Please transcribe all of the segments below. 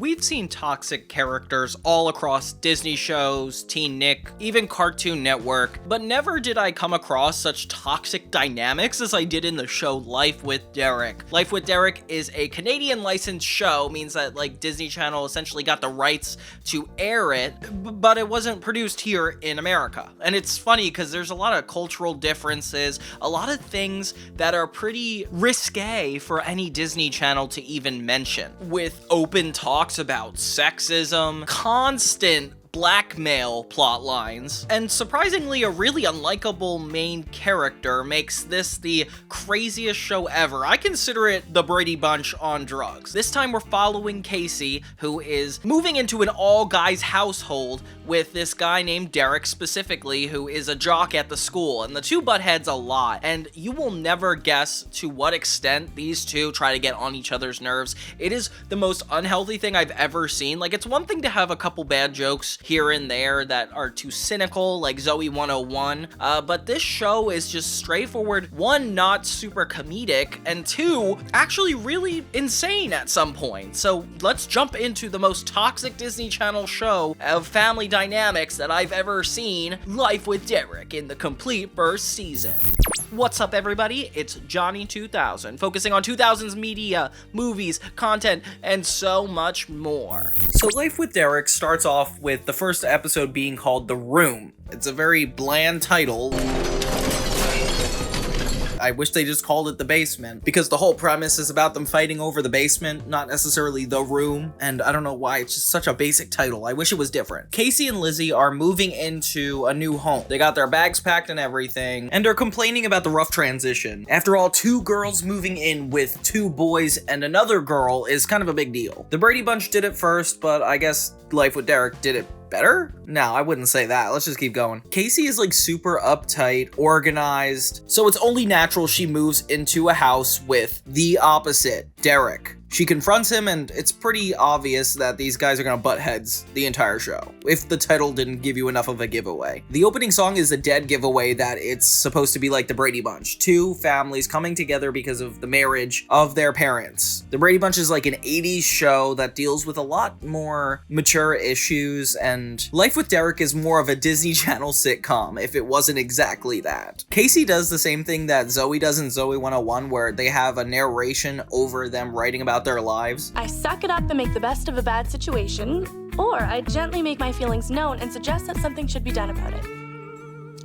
We've seen toxic characters all across Disney shows, Teen Nick, even Cartoon Network, but never did I come across such toxic dynamics as I did in the show Life with Derek. Life with Derek is a Canadian licensed show, means that like Disney Channel essentially got the rights to air it, but it wasn't produced here in America. And it's funny because there's a lot of cultural differences, a lot of things that are pretty risque for any Disney Channel to even mention, with open talks about sexism, constant blackmail plot lines, and surprisingly a really unlikable main character makes this the craziest show ever. I consider it the Brady Bunch on drugs. This time we're following Casey, who is moving into an all-guys household with this guy named Derek specifically, who is a jock at the school, and the two butt heads a lot, and you will never guess to what extent these two try to get on each other's nerves. It is the most unhealthy thing I've ever seen. Like, it's one thing to have a couple bad jokes here and there that are too cynical, like Zoe 101, but this show is just straightforward, one, not super comedic, and two, actually really insane at some point. So let's jump into the most toxic Disney Channel show of family dynamics that I've ever seen, Life with Derek, in the complete first season. What's up, everybody? It's Johnny 2000, focusing on 2000s media, movies, content, and so much more. So Life with Derek starts off with the first episode being called The Room. It's a very bland title. I wish they just called it The Basement, because the whole premise is about them fighting over the basement, not necessarily the room, and I don't know why, it's just such a basic title. I wish it was different. Casey and Lizzie are moving into a new home. They got their bags packed and everything, and they're complaining about the rough transition. After all, two girls moving in with two boys and another girl is kind of a big deal. The Brady Bunch did it first, but I guess Life with Derek did it better? No, I wouldn't say that. Let's just keep going. Casey is like super uptight, organized, so it's only natural she moves into a house with the opposite, Derek. She confronts him, and it's pretty obvious that these guys are gonna butt heads the entire show, if the title didn't give you enough of a giveaway. The opening song is a dead giveaway that it's supposed to be like the Brady Bunch, two families coming together because of the marriage of their parents. The Brady Bunch is like an 80s show that deals with a lot more mature issues, and Life with Derek is more of a Disney Channel sitcom, if it wasn't exactly that. Casey does the same thing that Zoe does in Zoe 101, where they have a narration over them writing about their lives. I suck it up and make the best of a bad situation, or I gently make my feelings known and suggest that something should be done about it.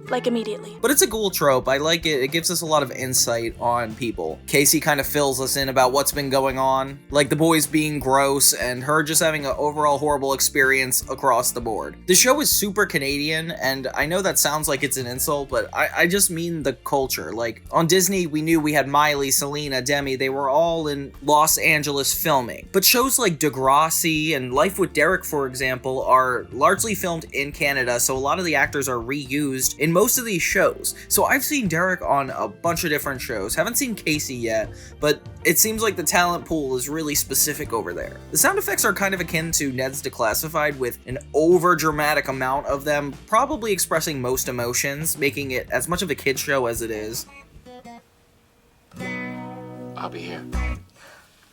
Like immediately. But it's a cool trope. I like it. It gives us a lot of insight on people. Casey kind of fills us in about what's been going on, like the boys being gross and her just having an overall horrible experience across the board. The show is super Canadian, and I know that sounds like it's an insult, but I just mean the culture. Like, on Disney, we knew we had Miley, Selena, Demi. They were all in Los Angeles filming. But shows like Degrassi and Life with Derek, for example, are largely filmed in Canada, so a lot of the actors are reused in most of these shows. So I've seen Derek on a bunch of different shows. Haven't seen Casey yet, but it seems like the talent pool is really specific over there. The sound effects are kind of akin to Ned's Declassified, with an over-dramatic amount of them, probably expressing most emotions, making it as much of a kid's show as it is. I'll be here.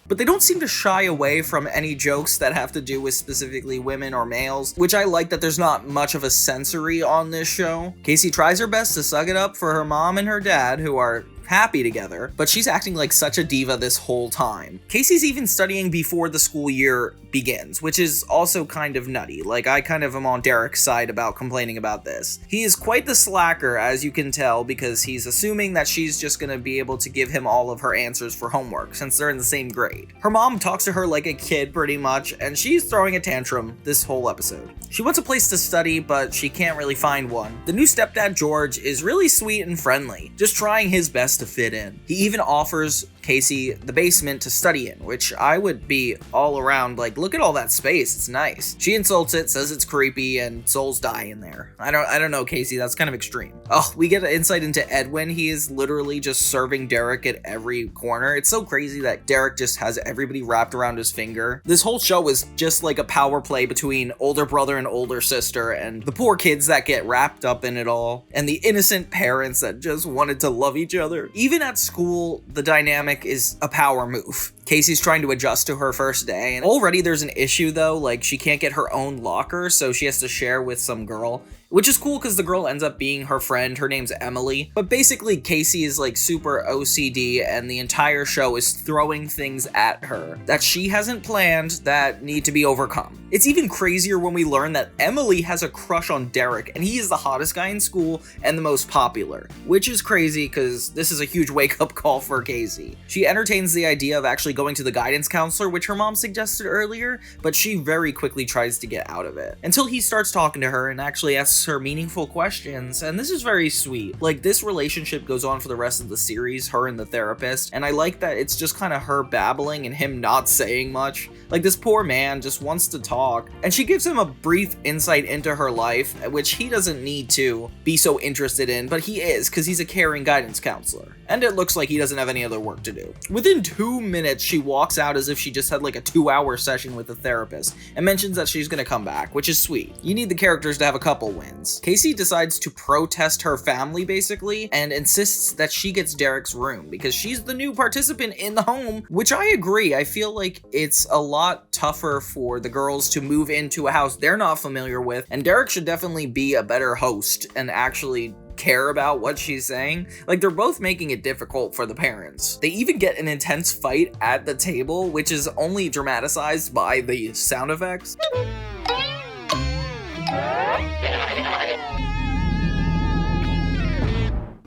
But they don't seem to shy away from any jokes that have to do with specifically women or males, which I like that there's not much of a sensory on this show. Casey tries her best to suck it up for her mom and her dad, who are happy together, but she's acting like such a diva this whole time. Casey's even studying before the school year begins, which is also kind of nutty. Like, I kind of am on Derek's side about complaining about this. He is quite the slacker, as you can tell, because he's assuming that she's just gonna be able to give him all of her answers for homework, since they're in the same grade. Her mom talks to her like a kid, pretty much, and she's throwing a tantrum this whole episode. She wants a place to study, but she can't really find one. The new stepdad, George, is really sweet and friendly, just trying his best to fit in. He even offers Casey the basement to study in, which I would be all around like, look at all that space, it's nice. She insults it, says it's creepy, and souls die in there. I don't know, Casey, that's kind of extreme. Oh, we get an insight into Edwin. He is literally just serving Derek at every corner. It's so crazy that Derek just has everybody wrapped around his finger. This whole show is just like a power play between older brother and older sister, and the poor kids that get wrapped up in it all, and the innocent parents that just wanted to love each other. Even at school, the dynamic dynamic is a power move. Casey's trying to adjust to her first day, and already there's an issue though, like she can't get her own locker, so she has to share with some girl. Which is cool because the girl ends up being her friend. Her name's Emily. But basically, Casey is like super OCD and the entire show is throwing things at her that she hasn't planned that need to be overcome. It's even crazier when we learn that Emily has a crush on Derek and he is the hottest guy in school and the most popular. Which is crazy because this is a huge wake-up call for Casey. She entertains the idea of actually going to the guidance counselor, which her mom suggested earlier, but she very quickly tries to get out of it. Until he starts talking to her and actually asks her meaningful questions, and this is very sweet. Like, this relationship goes on for the rest of the series, her and the therapist, and I like that it's just kind of her babbling and him not saying much. Like, this poor man just wants to talk, and she gives him a brief insight into her life, which he doesn't need to be so interested in, but he is, because he's a caring guidance counselor. And it looks like he doesn't have any other work to do. Within 2 minutes, she walks out as if she just had like a 2-hour session with the therapist, and mentions that she's gonna come back, which is sweet. You need the characters to have a couple wins. Casey decides to protest her family, basically, and insists that she gets Derek's room, because she's the new participant in the home, which I agree. I feel like it's a lot tougher for the girls to move into a house they're not familiar with, and Derek should definitely be a better host and actually care about what she's saying. Like, they're both making it difficult for the parents. They even get an intense fight at the table, which is only dramatized by the sound effects.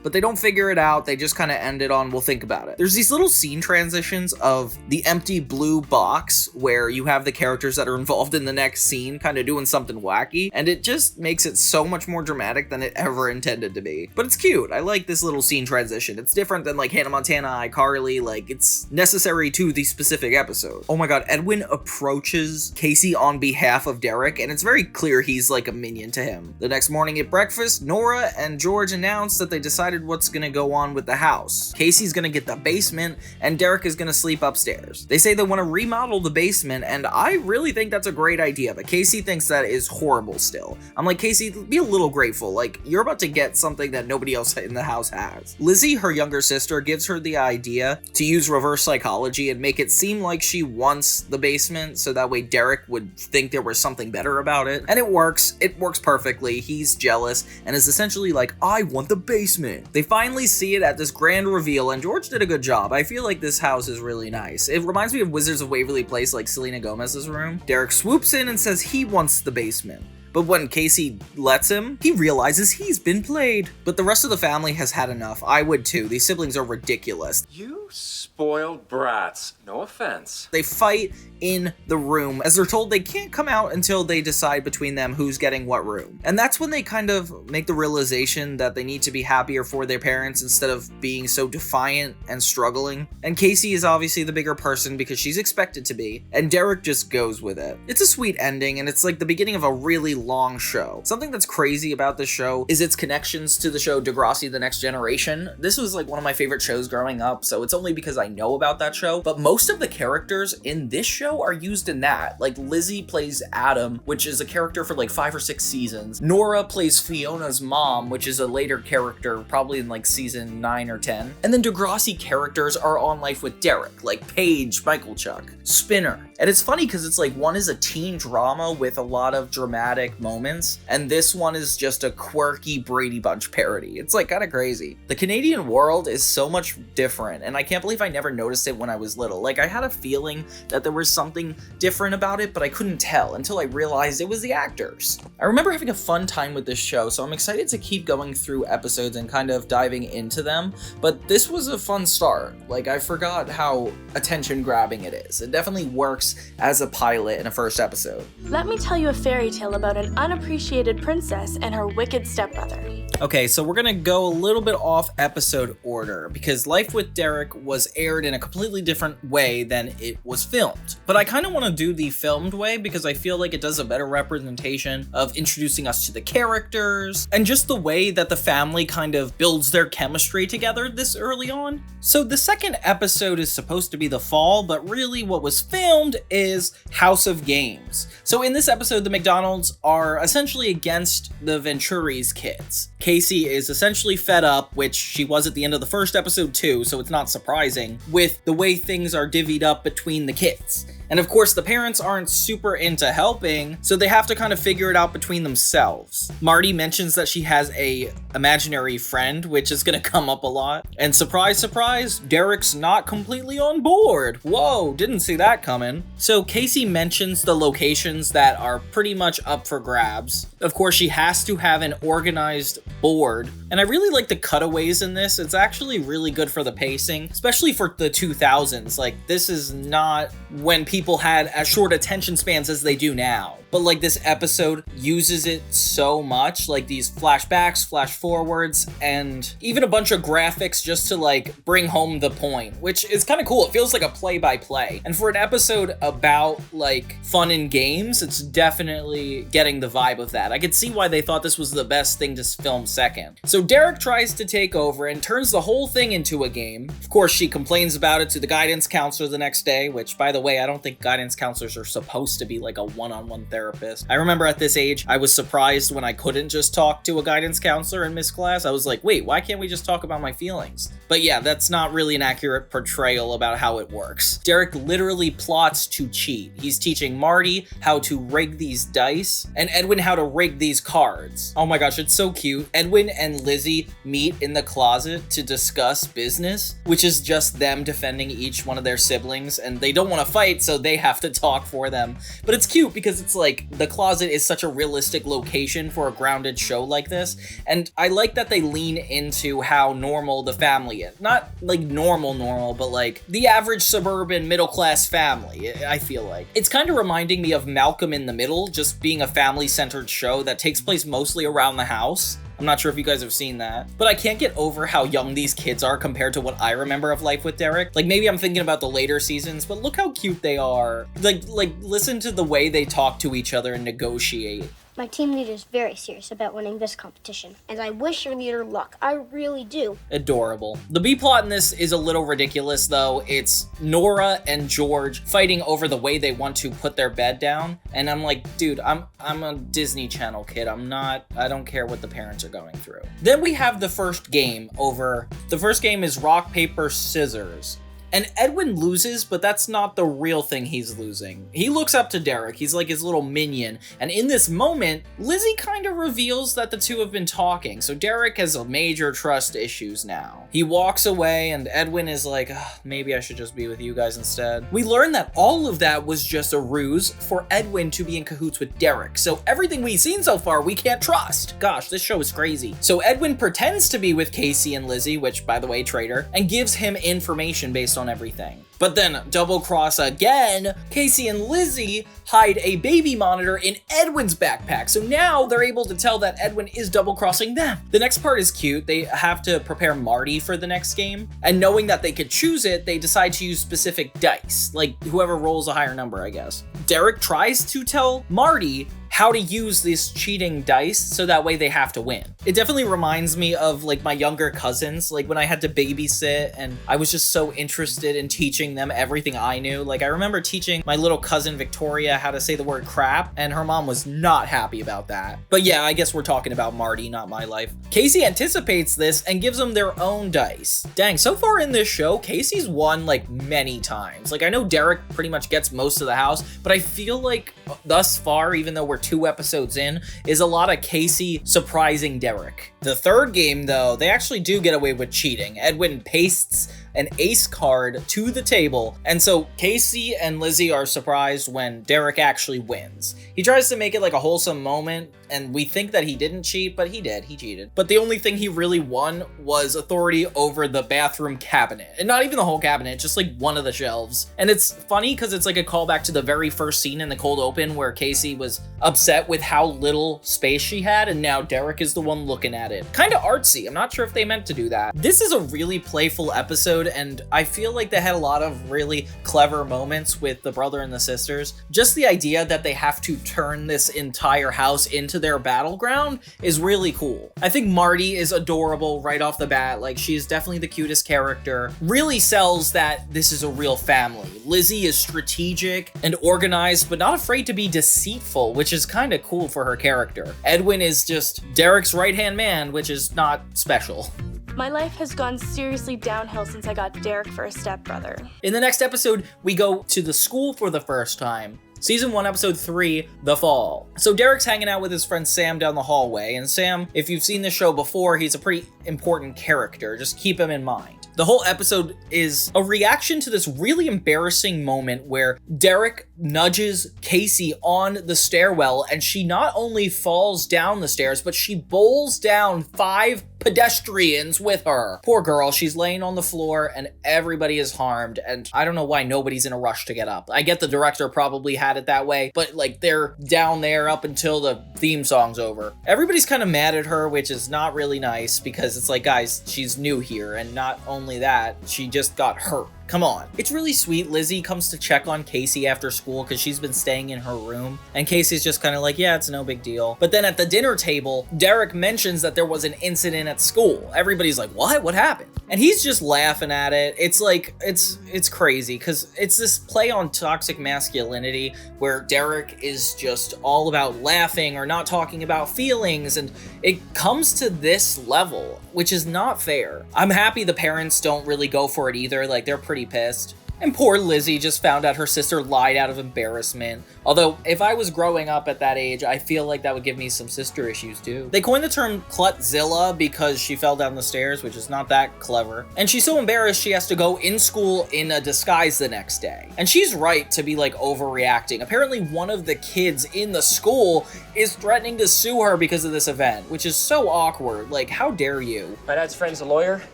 But they don't figure it out, they just kind of end it on, we'll think about it. There's these little scene transitions of the empty blue box where you have the characters that are involved in the next scene kind of doing something wacky, and it just makes it so much more dramatic than it ever intended to be. But it's cute, I like this little scene transition. It's different than like Hannah Montana, iCarly, like it's necessary to the specific episode. Oh my god, Edwin approaches Casey on behalf of Derek, and it's very clear he's like a minion to him. The next morning at breakfast, Nora and George announce that they decided what's gonna go on with the house. Casey's gonna get the basement and Derek is gonna sleep upstairs. They say they want to remodel the basement, and I really think that's a great idea, but Casey thinks that is horrible still. I'm like, Casey, be a little grateful. Like, you're about to get something that nobody else in the house has. Lizzie, her younger sister, gives her the idea to use reverse psychology and make it seem like she wants the basement, so that way Derek would think there was something better about it. And it works perfectly. He's jealous and is essentially like, I want the basement. They finally see it at this grand reveal, and George did a good job. I feel like this house is really nice. It reminds me of Wizards of Waverly Place, like Selena Gomez's room. Derek swoops in and says he wants the basement. But when Casey lets him, he realizes he's been played. But the rest of the family has had enough. I would too. These siblings are ridiculous. You spoiled brats. No offense. They fight in the room as they're told they can't come out until they decide between them who's getting what room. And that's when they kind of make the realization that they need to be happier for their parents instead of being so defiant and struggling. And Casey is obviously the bigger person because she's expected to be, and Derek just goes with it. It's a sweet ending, and it's like the beginning of a really long show. Something that's crazy about this show is its connections to the show Degrassi: The Next Generation. This was like one of my favorite shows growing up, so it's only because I know about that show, but most of the characters in this show are used in that. Like, Lizzie plays Adam, which is a character for like 5 or 6 seasons. Nora plays Fiona's mom, which is a later character, probably in like season 9 or 10. And then Degrassi characters are on Life with Derek, like Paige, Michael Chuck, Spinner. And it's funny because it's like one is a teen drama with a lot of dramatic moments, and this one is just a quirky Brady Bunch parody. It's like kind of crazy. The Canadian world is so much different, and I can't believe I never noticed it when I was little. Like, I had a feeling that there was something different about it, but I couldn't tell until I realized it was the actors. I remember having a fun time with this show, so I'm excited to keep going through episodes and kind of diving into them, but this was a fun start. Like, I forgot how attention grabbing it is. It definitely works as a pilot in a first episode. Let me tell you a fairy tale about an unappreciated princess and her wicked stepbrother. Okay, so we're gonna go a little bit off episode order because Life with Derek was aired in a completely different way than it was filmed. But I kind of want to do the filmed way because I feel like it does a better representation of introducing us to the characters and just the way that the family kind of builds their chemistry together this early on. So the second episode is supposed to be the fall, but really what was filmed is House of Games. So in this episode, the McDonald's are essentially against the Venturi's kids. Casey is essentially fed up, which she was at the end of the first episode too, so it's not surprising, with the way things are divvied up between the kids. And of course, the parents aren't super into helping, so they have to kind of figure it out between themselves. Marty mentions that she has a imaginary friend, which is gonna come up a lot. And surprise, surprise, Derek's not completely on board. Whoa, didn't see that coming. So Casey mentions the locations that are pretty much up for grabs. Of course, she has to have an organized board. And I really like the cutaways in this. It's actually really good for the pacing, especially for the 2000s. Like, this is not when people had as short attention spans as they do now. But like, this episode uses it so much, like these flashbacks, flash forwards, and even a bunch of graphics just to like bring home the point, which is kind of cool. It feels like a play-by-play. And for an episode about like fun and games, it's definitely getting the vibe of that. I could see why they thought this was the best thing to film second. So Derek tries to take over and turns the whole thing into a game. Of course, she complains about it to the guidance counselor the next day, which, by the way, I don't think guidance counselors are supposed to be like a one-on-one therapist. I remember at this age, I was surprised when I couldn't just talk to a guidance counselor in Miss Class. I was like, wait, why can't we just talk about my feelings? But yeah, that's not really an accurate portrayal about how it works. Derek literally plots to cheat. He's teaching Marty how to rig these dice and Edwin how to rig these cards. Oh my gosh, it's so cute. Edwin and Lizzie meet in the closet to discuss business, which is just them defending each one of their siblings, and they don't want to fight, so they have to talk for them. But it's cute because it's like the closet is such a realistic location for a grounded show like this, and I like that they lean into how normal the family is. Not like normal, but like the average suburban middle-class family, I feel like. It's kind of reminding me of Malcolm in the Middle, just being a family-centered show that takes place mostly around the house. I'm not sure if you guys have seen that, but I can't get over how young these kids are compared to what I remember of life with Derek. Like, maybe I'm thinking about the later seasons, but look how cute they are. Like listen to the way they talk to each other and negotiate. My team leader is very serious about winning this competition, and I wish your leader luck. I really do. Adorable. The B-plot in this is a little ridiculous, though. It's Nora and George fighting over the way they want to put their bed down, and I'm like, dude, I'm a Disney Channel kid. I don't care what the parents are going through. Then we have the first game over. The first game is rock, paper, scissors. And Edwin loses, but that's not the real thing he's losing. He looks up to Derek. He's like his little minion. And in this moment, Lizzie kind of reveals that the two have been talking. So Derek has major trust issues now. He walks away and Edwin is like, maybe I should just be with you guys instead. We learn that all of that was just a ruse for Edwin to be in cahoots with Derek. So everything we've seen so far, we can't trust. Gosh, this show is crazy. So Edwin pretends to be with Casey and Lizzie, which, by the way, traitor, and gives him information based on everything. But then, double cross again, Casey and Lizzie hide a baby monitor in Edwin's backpack. So now they're able to tell that Edwin is double crossing them. The next part is cute. They have to prepare Marty for the next game. And knowing that they could choose it, they decide to use specific dice. Like whoever rolls a higher number, I guess. Derek tries to tell Marty how to use this cheating dice so that way they have to win. It definitely reminds me of like my younger cousins, like when I had to babysit and I was just so interested in teaching them everything I knew. Like I remember teaching my little cousin Victoria how to say the word crap, and her mom was not happy about that. But yeah, I guess we're talking about Marty, not my life. Casey anticipates this and gives them their own dice. Dang, so far in this show, Casey's won like many times. Like I know Derek pretty much gets most of the house, but I feel like thus far, even though we're 2 episodes in, is a lot of Casey surprising Derek. The third game, though, they actually do get away with cheating. Edwin pastes an ace card to the table, and so Casey and Lizzie are surprised when Derek actually wins. He tries to make it like a wholesome moment, and we think that he didn't cheat, but he did. He cheated. But the only thing he really won was authority over the bathroom cabinet. And not even the whole cabinet, just like one of the shelves. And it's funny because it's like a callback to the very first scene in the cold open where Casey was upset with how little space she had, and now Derek is the one looking at it. Kind of artsy. I'm not sure if they meant to do that. This is a really playful episode, and I feel like they had a lot of really clever moments with the brother and the sisters. Just the idea that they have to turn this entire house into their battleground is really cool. I think Marty is adorable right off the bat. Like, she's definitely the cutest character. Really sells that this is a real family. Lizzie is strategic and organized, but not afraid to be deceitful, which is kind of cool for her character. Edwin is just Derek's right-hand man, which is not special. My life has gone seriously downhill since I got Derek for a stepbrother. In the next episode, we go to the school for the first time. Season 1, Episode 3, The Fall. So Derek's hanging out with his friend Sam down the hallway, and Sam, if you've seen the show before, he's a pretty important character. Just keep him in mind. The whole episode is a reaction to this really embarrassing moment where Derek nudges Casey on the stairwell, and she not only falls down the stairs, but she bowls down 5 pedestrians with her. Poor girl, she's laying on the floor and everybody is harmed, and I don't know why nobody's in a rush to get up. I get the director probably had it that way, but like they're down there up until the theme song's over. Everybody's kind of mad at her, which is not really nice because it's like, guys, she's new here, and not only that, she just got hurt. Come on. It's really sweet. Lizzie comes to check on Casey after school because she's been staying in her room. And Casey's just kind of like, yeah, it's no big deal. But then at the dinner table, Derek mentions that there was an incident at school. Everybody's like, what? What happened? And he's just laughing at it. It's like, it's crazy because it's this play on toxic masculinity where Derek is just all about laughing or not talking about feelings. And it comes to this level, which is not fair. I'm happy the parents don't really go for it either. Like, they're pretty pissed. And poor Lizzie just found out her sister lied out of embarrassment. Although, if I was growing up at that age, I feel like that would give me some sister issues too. They coined the term Clutzilla because she fell down the stairs, which is not that clever. And she's so embarrassed she has to go in school in a disguise the next day. And she's right to be like overreacting. Apparently one of the kids in the school is threatening to sue her because of this event, which is so awkward. Like, how dare you? My dad's friend's a lawyer.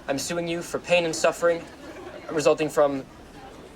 I'm suing you for pain and suffering resulting from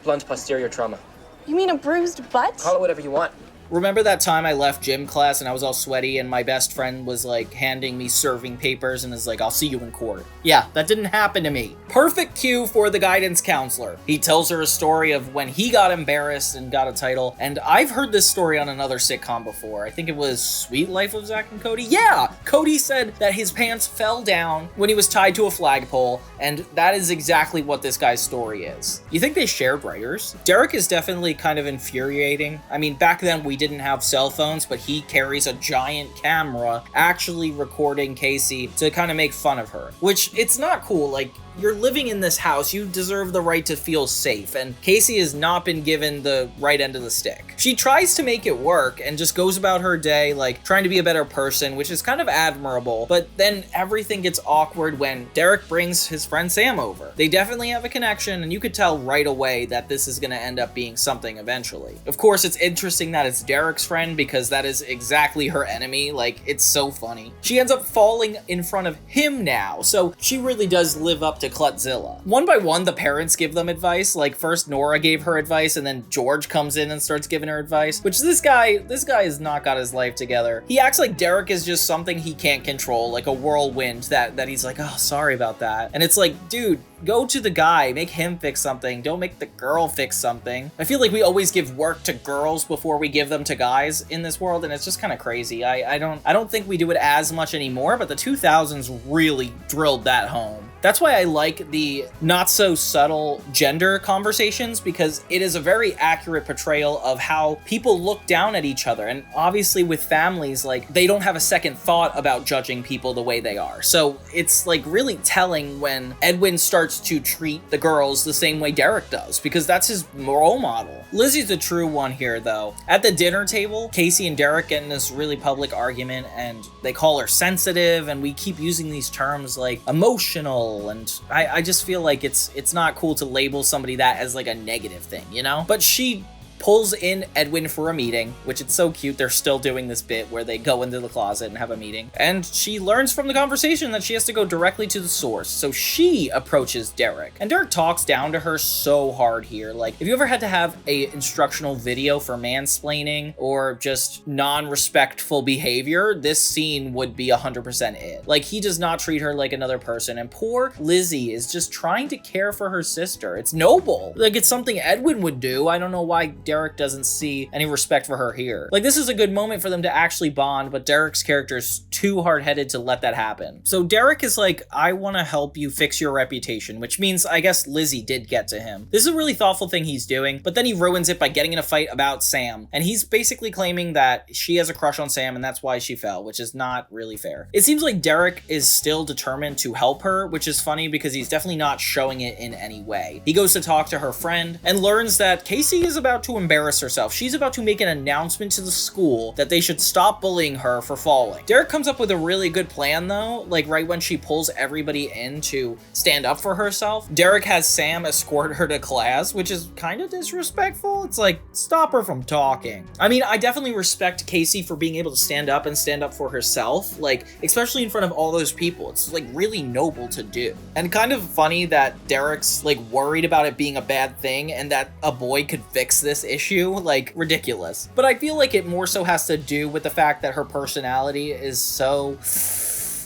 blunt posterior trauma. You mean a bruised butt? Call it whatever you want. Remember that time I left gym class and I was all sweaty and my best friend was like handing me serving papers and is like, I'll see you in court. Yeah, that didn't happen to me. Perfect cue for the guidance counselor. He tells her a story of when he got embarrassed and got a title. And I've heard this story on another sitcom before. I think it was Sweet Life of Zack and Cody. Yeah, Cody said that his pants fell down when he was tied to a flagpole, and that is exactly what this guy's story is. You think they shared writers? Derek is definitely kind of infuriating. I mean, back then we didn't have cell phones, but he carries a giant camera actually recording Casey to kind of make fun of her, which it's not cool. Like, you're living in this house, you deserve the right to feel safe, and Casey has not been given the right end of the stick. She tries to make it work and just goes about her day like trying to be a better person, which is kind of admirable, but then everything gets awkward when Derek brings his friend Sam over. They definitely have a connection, and you could tell right away that this is going to end up being something eventually. Of course, it's interesting that it's Derek's friend because that is exactly her enemy. Like, it's so funny. She ends up falling in front of him now, so she really does live up to Clutzilla. One by one, the parents give them advice. Like, first Nora gave her advice, and then George comes in and starts giving her advice, which this guy has not got his life together. He acts like Derek is just something he can't control, like a whirlwind that he's like, oh, sorry about that. And it's like, dude, go to the guy, make him fix something. Don't make the girl fix something. I feel like we always give work to girls before we give them to guys in this world, and it's just kind of crazy. I don't think we do it as much anymore, but the 2000s really drilled that home. That's why I like the not so subtle gender conversations, because it is a very accurate portrayal of how people look down at each other. And obviously with families, like, they don't have a second thought about judging people the way they are. So it's like really telling when Edwin starts to treat the girls the same way Derek does, because that's his role model. Lizzie's the true one here though. At the dinner table, Casey and Derek get in this really public argument, and they call her sensitive, and we keep using these terms like emotional, and I just feel like it's not cool to label somebody that as like a negative thing, you know? But she pulls in Edwin for a meeting, which it's so cute. They're still doing this bit where they go into the closet and have a meeting. And she learns from the conversation that she has to go directly to the source. So she approaches Derek. And Derek talks down to her so hard here. Like, if you ever had to have a instructional video for mansplaining or just non-respectful behavior, this scene would be 100% it. Like, he does not treat her like another person. And poor Lizzie is just trying to care for her sister. It's noble. Like, it's something Edwin would do. I don't know why Derek doesn't see any respect for her here. Like, this is a good moment for them to actually bond, but Derek's character is too hard-headed to let that happen. So Derek is like, I want to help you fix your reputation, which means I guess Lizzie did get to him. This is a really thoughtful thing he's doing, but then he ruins it by getting in a fight about Sam. And he's basically claiming that she has a crush on Sam and that's why she fell, which is not really fair. It seems like Derek is still determined to help her, which is funny because he's definitely not showing it in any way. He goes to talk to her friend and learns that Casey is about to embarrass herself. She's about to make an announcement to the school that they should stop bullying her for falling. Derek comes up with a really good plan though, like right when she pulls everybody in to stand up for herself. Derek has Sam escort her to class, which is kind of disrespectful. It's like, stop her from talking. I mean, I definitely respect Casey for being able to stand up and stand up for herself, like, especially in front of all those people. It's like really noble to do. And kind of funny that Derek's like worried about it being a bad thing and that a boy could fix this issue, like ridiculous. But I feel like it more so has to do with the fact that her personality is so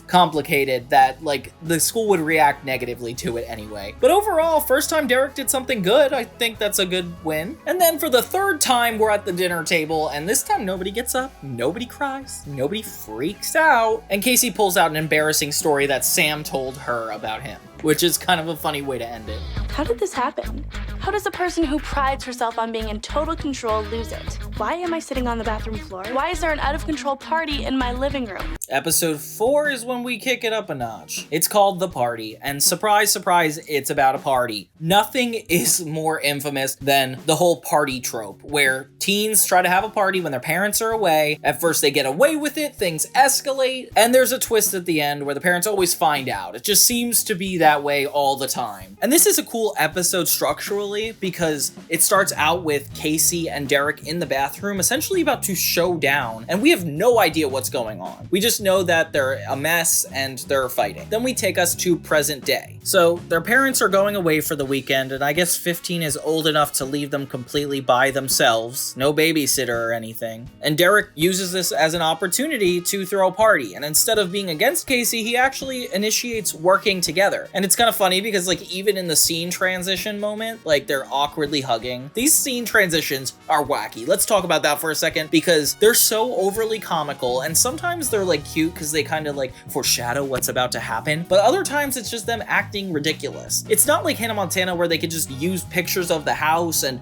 complicated that like the school would react negatively to it anyway. But overall, first time Derek did something good, I think that's a good win. And then for the third time, we're at the dinner table, and this time nobody gets up, nobody cries, nobody freaks out, and Casey pulls out an embarrassing story that Sam told her about him, which is kind of a funny way to end it. How did this happen? How does a person who prides herself on being in total control lose it? Why am I sitting on the bathroom floor? Why is there an out-of-control party in my living room? Episode 4 is when we kick it up a notch. It's called The Party, and surprise, surprise, it's about a party. Nothing is more infamous than the whole party trope, where teens try to have a party when their parents are away. At first they get away with it, things escalate, and there's a twist at the end where the parents always find out. It just seems to be that way all the time. And this is a cool episode structurally because it starts out with Casey and Derek in the bathroom, essentially about to show down, and we have no idea what's going on. We just know that they're a mess and they're fighting. Then we take us to present day. So their parents are going away for the weekend, and I guess 15 is old enough to leave them completely by themselves. No babysitter or anything. And Derek uses this as an opportunity to throw a party, and instead of being against Casey, he actually initiates working together. And it's kind of funny because like even in the scene transition moment, like they're awkwardly hugging. These scene transitions are wacky. Let's talk about that for a second because they're so overly comical, and sometimes they're like cute because they kind of like foreshadow what's about to happen, but other times it's just them acting ridiculous. It's not like Hannah Montana where they could just use pictures of the house and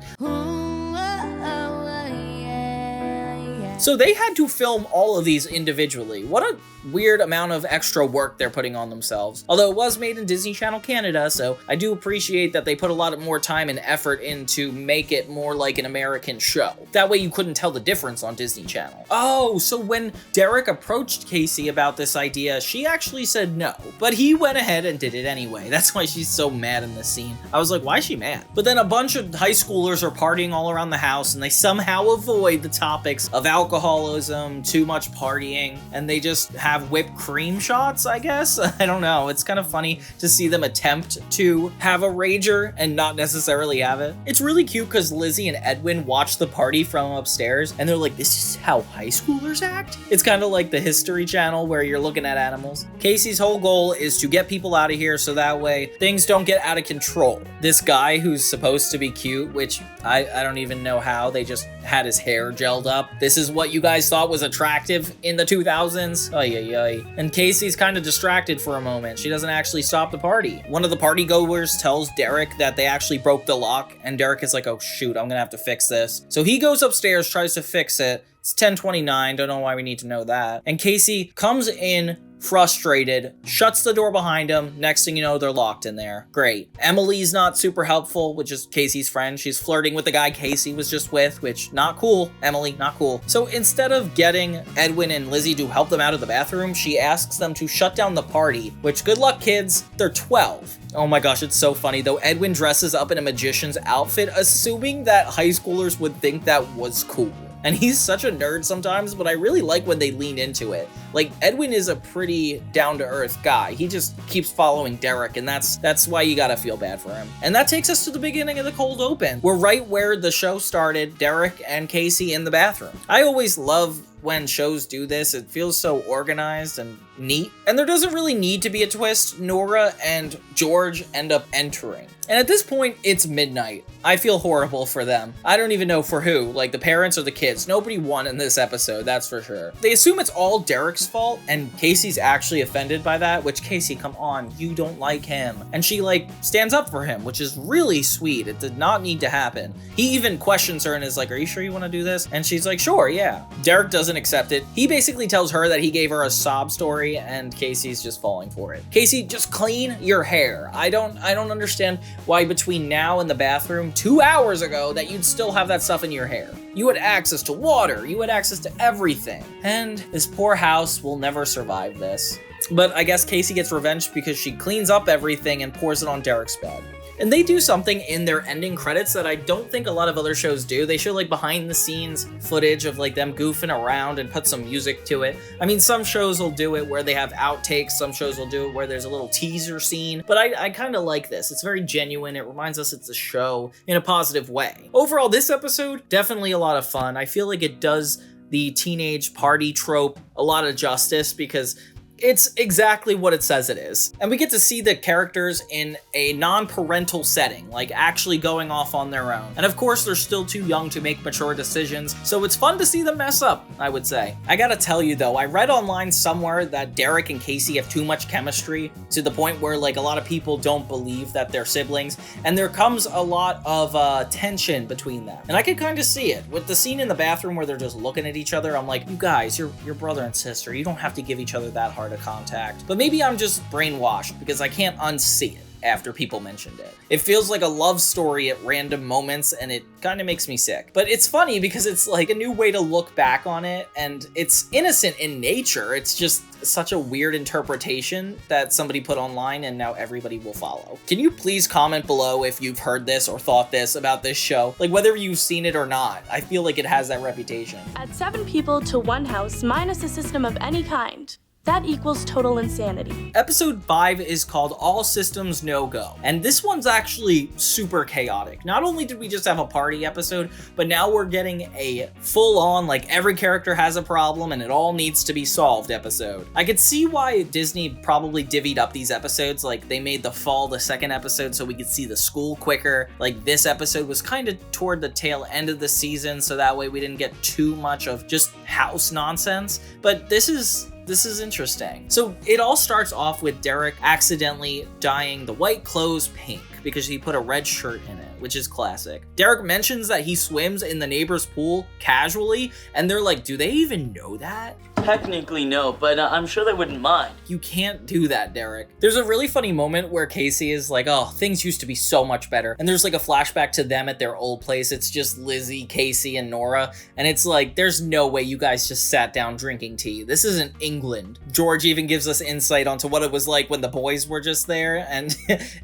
so they had to film all of these individually. What a weird amount of extra work they're putting on themselves. Although it was made in Disney Channel Canada, so I do appreciate that they put a lot more time and effort in to make it more like an American show. That way you couldn't tell the difference on Disney Channel. Oh, so when Derek approached Casey about this idea, she actually said no, but he went ahead and did it anyway. That's why she's so mad in this scene. I was like, why is she mad? But then a bunch of high schoolers are partying all around the house, and they somehow avoid the topics of alcoholism, too much partying, and they just have whipped cream shots, I guess? I don't know. It's kind of funny to see them attempt to have a rager and not necessarily have it. It's really cute because Lizzie and Edwin watch the party from upstairs and they're like, this is how high schoolers act? It's kind of like the History Channel where you're looking at animals. Casey's whole goal is to get people out of here so that way things don't get out of control. This guy who's supposed to be cute, which I don't even know how, they just had his hair gelled up. This is what you guys thought was attractive in the 2000s? And Casey's kind of distracted for a moment. She doesn't actually stop the party. One of the party goers tells Derek that they actually broke the lock, and Derek is like, oh shoot, I'm gonna have to fix this. So he goes upstairs, tries to fix it. It's 10:29, don't know why we need to know that. And Casey comes in frustrated, shuts the door behind him. Next thing you know, they're locked in there. Great. Emily's not super helpful, which is Casey's friend. She's flirting with the guy Casey was just with, which not cool. Emily, not cool. So instead of getting Edwin and Lizzie to help them out of the bathroom, she asks them to shut down the party, which good luck, kids. They're 12. Oh my gosh, it's so funny though. Edwin dresses up in a magician's outfit, assuming that high schoolers would think that was cool. And he's such a nerd sometimes, but I really like when they lean into it. Like, Edwin is a pretty down-to-earth guy. He just keeps following Derek, and that's why you gotta feel bad for him. And that takes us to the beginning of the cold open. We're right where the show started, Derek and Casey in the bathroom. I always love when shows do this. It feels so organized and neat. And there doesn't really need to be a twist. Nora and George end up entering. And at this point, it's midnight. I feel horrible for them. I don't even know for who, like the parents or the kids. Nobody won in this episode, that's for sure. They assume it's all Derek's fault, and Casey's actually offended by that, which, Casey, come on, you don't like him. And she, like, stands up for him, which is really sweet. It did not need to happen. He even questions her and is like, are you sure you want to do this? And she's like, sure, yeah. Derek doesn't accept it. He basically tells her that he gave her a sob story, and Casey's just falling for it. Casey, just clean your hair. I don't understand why between now and the bathroom 2 hours ago that you'd still have that stuff in your hair. You had access to water, you had access to everything. And this poor house will never survive this. But I guess Casey gets revenge because she cleans up everything and pours it on Derek's bed. And they do something in their ending credits that I don't think a lot of other shows do. They show like behind the scenes footage of like them goofing around and put some music to it. I mean, some shows will do it where they have outtakes. Some shows will do it where there's a little teaser scene. But I kind of like this. It's very genuine. It reminds us it's a show in a positive way. Overall, this episode, definitely a lot of fun. I feel like it does the teenage party trope a lot of justice because it's exactly what it says it is. And we get to see the characters in a non-parental setting, like actually going off on their own. And of course, they're still too young to make mature decisions, so it's fun to see them mess up, I would say. I gotta tell you though, I read online somewhere that Derek and Casey have too much chemistry to the point where like a lot of people don't believe that they're siblings, and there comes a lot of tension between them. And I can kind of see it. With the scene in the bathroom where they're just looking at each other, I'm like, you guys, you're brother and sister. You don't have to give each other that hard of contact. But maybe I'm just brainwashed because I can't unsee it after people mentioned it. It feels like a love story at random moments, and it kind of makes me sick. But it's funny because it's like a new way to look back on it, and it's innocent in nature. It's just such a weird interpretation that somebody put online and now everybody will follow. Can you please comment below if you've heard this or thought this about this show? Like whether you've seen it or not. I feel like it has that reputation. Add 7 people to one house minus a system of any kind. That equals total insanity. Episode 5 is called All Systems No Go, and this one's actually super chaotic. Not only did we just have a party episode, but now we're getting a full-on, like every character has a problem and it all needs to be solved episode. I could see why Disney probably divvied up these episodes, like they made the fall the second episode so we could see the school quicker. Like this episode was kind of toward the tail end of the season, so that way we didn't get too much of just house nonsense, but this is interesting. So it all starts off with Derek accidentally dyeing the white clothes pink because he put a red shirt in it, which is classic. Derek mentions that he swims in the neighbor's pool casually, and they're like, do they even know that? Technically no, but I'm sure they wouldn't mind. You can't do that, Derek. There's a really funny moment where Casey is like, oh, things used to be so much better. And there's like a flashback to them at their old place. It's just Lizzie, Casey, and Nora. And it's like, there's no way you guys just sat down drinking tea. This isn't England. George even gives us insight onto what it was like when the boys were just there. And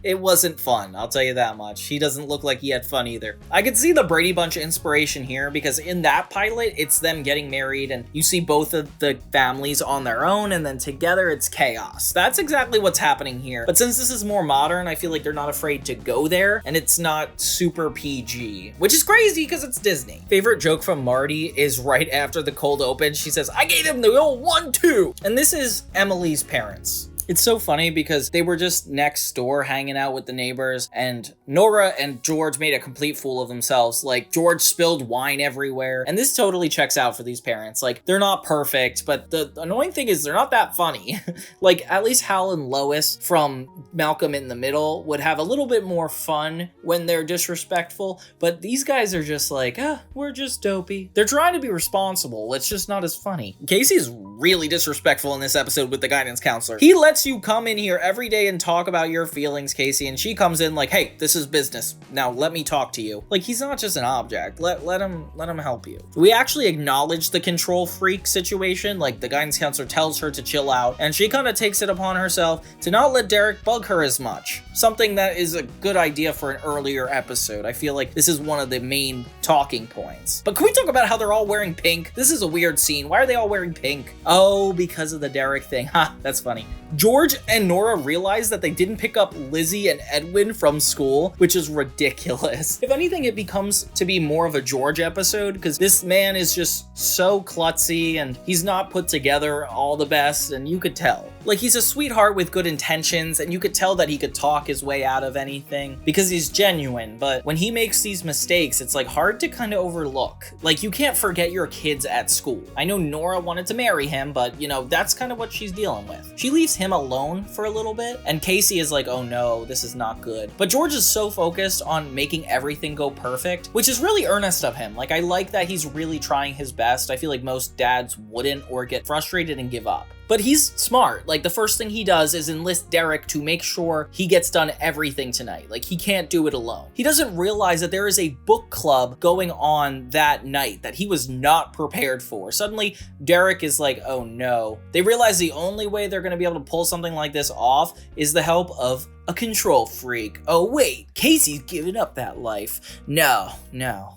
it wasn't fun, I'll tell you that much. He doesn't look like he had fun either. I could see the Brady Bunch inspiration here because in that pilot, it's them getting married and you see both of the families on their own, and then together it's chaos. That's exactly what's happening here. But since this is more modern, I feel like they're not afraid to go there, and it's not super PG, which is crazy because it's Disney. Favorite joke from Marty is right after the cold open. She says, I gave him the old 1-2. And this is Emily's parents. It's so funny because they were just next door hanging out with the neighbors, and Nora and George made a complete fool of themselves. Like, George spilled wine everywhere, and this totally checks out for these parents. Like, they're not perfect, but the annoying thing is they're not that funny. Like, at least Hal and Lois from Malcolm in the Middle would have a little bit more fun when they're disrespectful, but these guys are just like, we're just dopey. They're trying to be responsible, it's just not as funny. Casey's really disrespectful in this episode with the guidance counselor. He lets you come in here every day and talk about your feelings, Casey, and she comes in like, hey, this is business. Now let me talk to you. Like, he's not just an object. Let him help you. We actually acknowledge the control freak situation. Like, the guidance counselor tells her to chill out, and she kind of takes it upon herself to not let Derek bug her as much. Something that is a good idea for an earlier episode. I feel like this is one of the main talking points. But can we talk about how they're all wearing pink? This is a weird scene. Why are they all wearing pink? Oh, because of the Derek thing. Ha, that's funny. George and Nora realize that they didn't pick up Lizzie and Edwin from school, which is ridiculous. If anything, it becomes to be more of a George episode because this man is just so klutzy and he's not put together all the best, and you could tell. Like, he's a sweetheart with good intentions, and you could tell that he could talk his way out of anything because he's genuine, but when he makes these mistakes, it's like hard to kind of overlook. Like, you can't forget your kids at school. I know Nora wanted to marry him, but you know, that's kind of what she's dealing with. She leaves him alone for a little bit, and Casey is like, oh no, this is not good. But George is so focused on making everything go perfect, which is really earnest of him. Like, I like that he's really trying his best. I feel like most dads wouldn't, or get frustrated and give up. But he's smart. Like, the first thing he does is enlist Derek to make sure he gets done everything tonight. Like, he can't do it alone. He doesn't realize that there is a book club going on that night that he was not prepared for. Suddenly, Derek is like, oh no. They realize the only way they're going to be able to pull something like this off is the help of a control freak. Oh wait, Casey's giving up that life. No,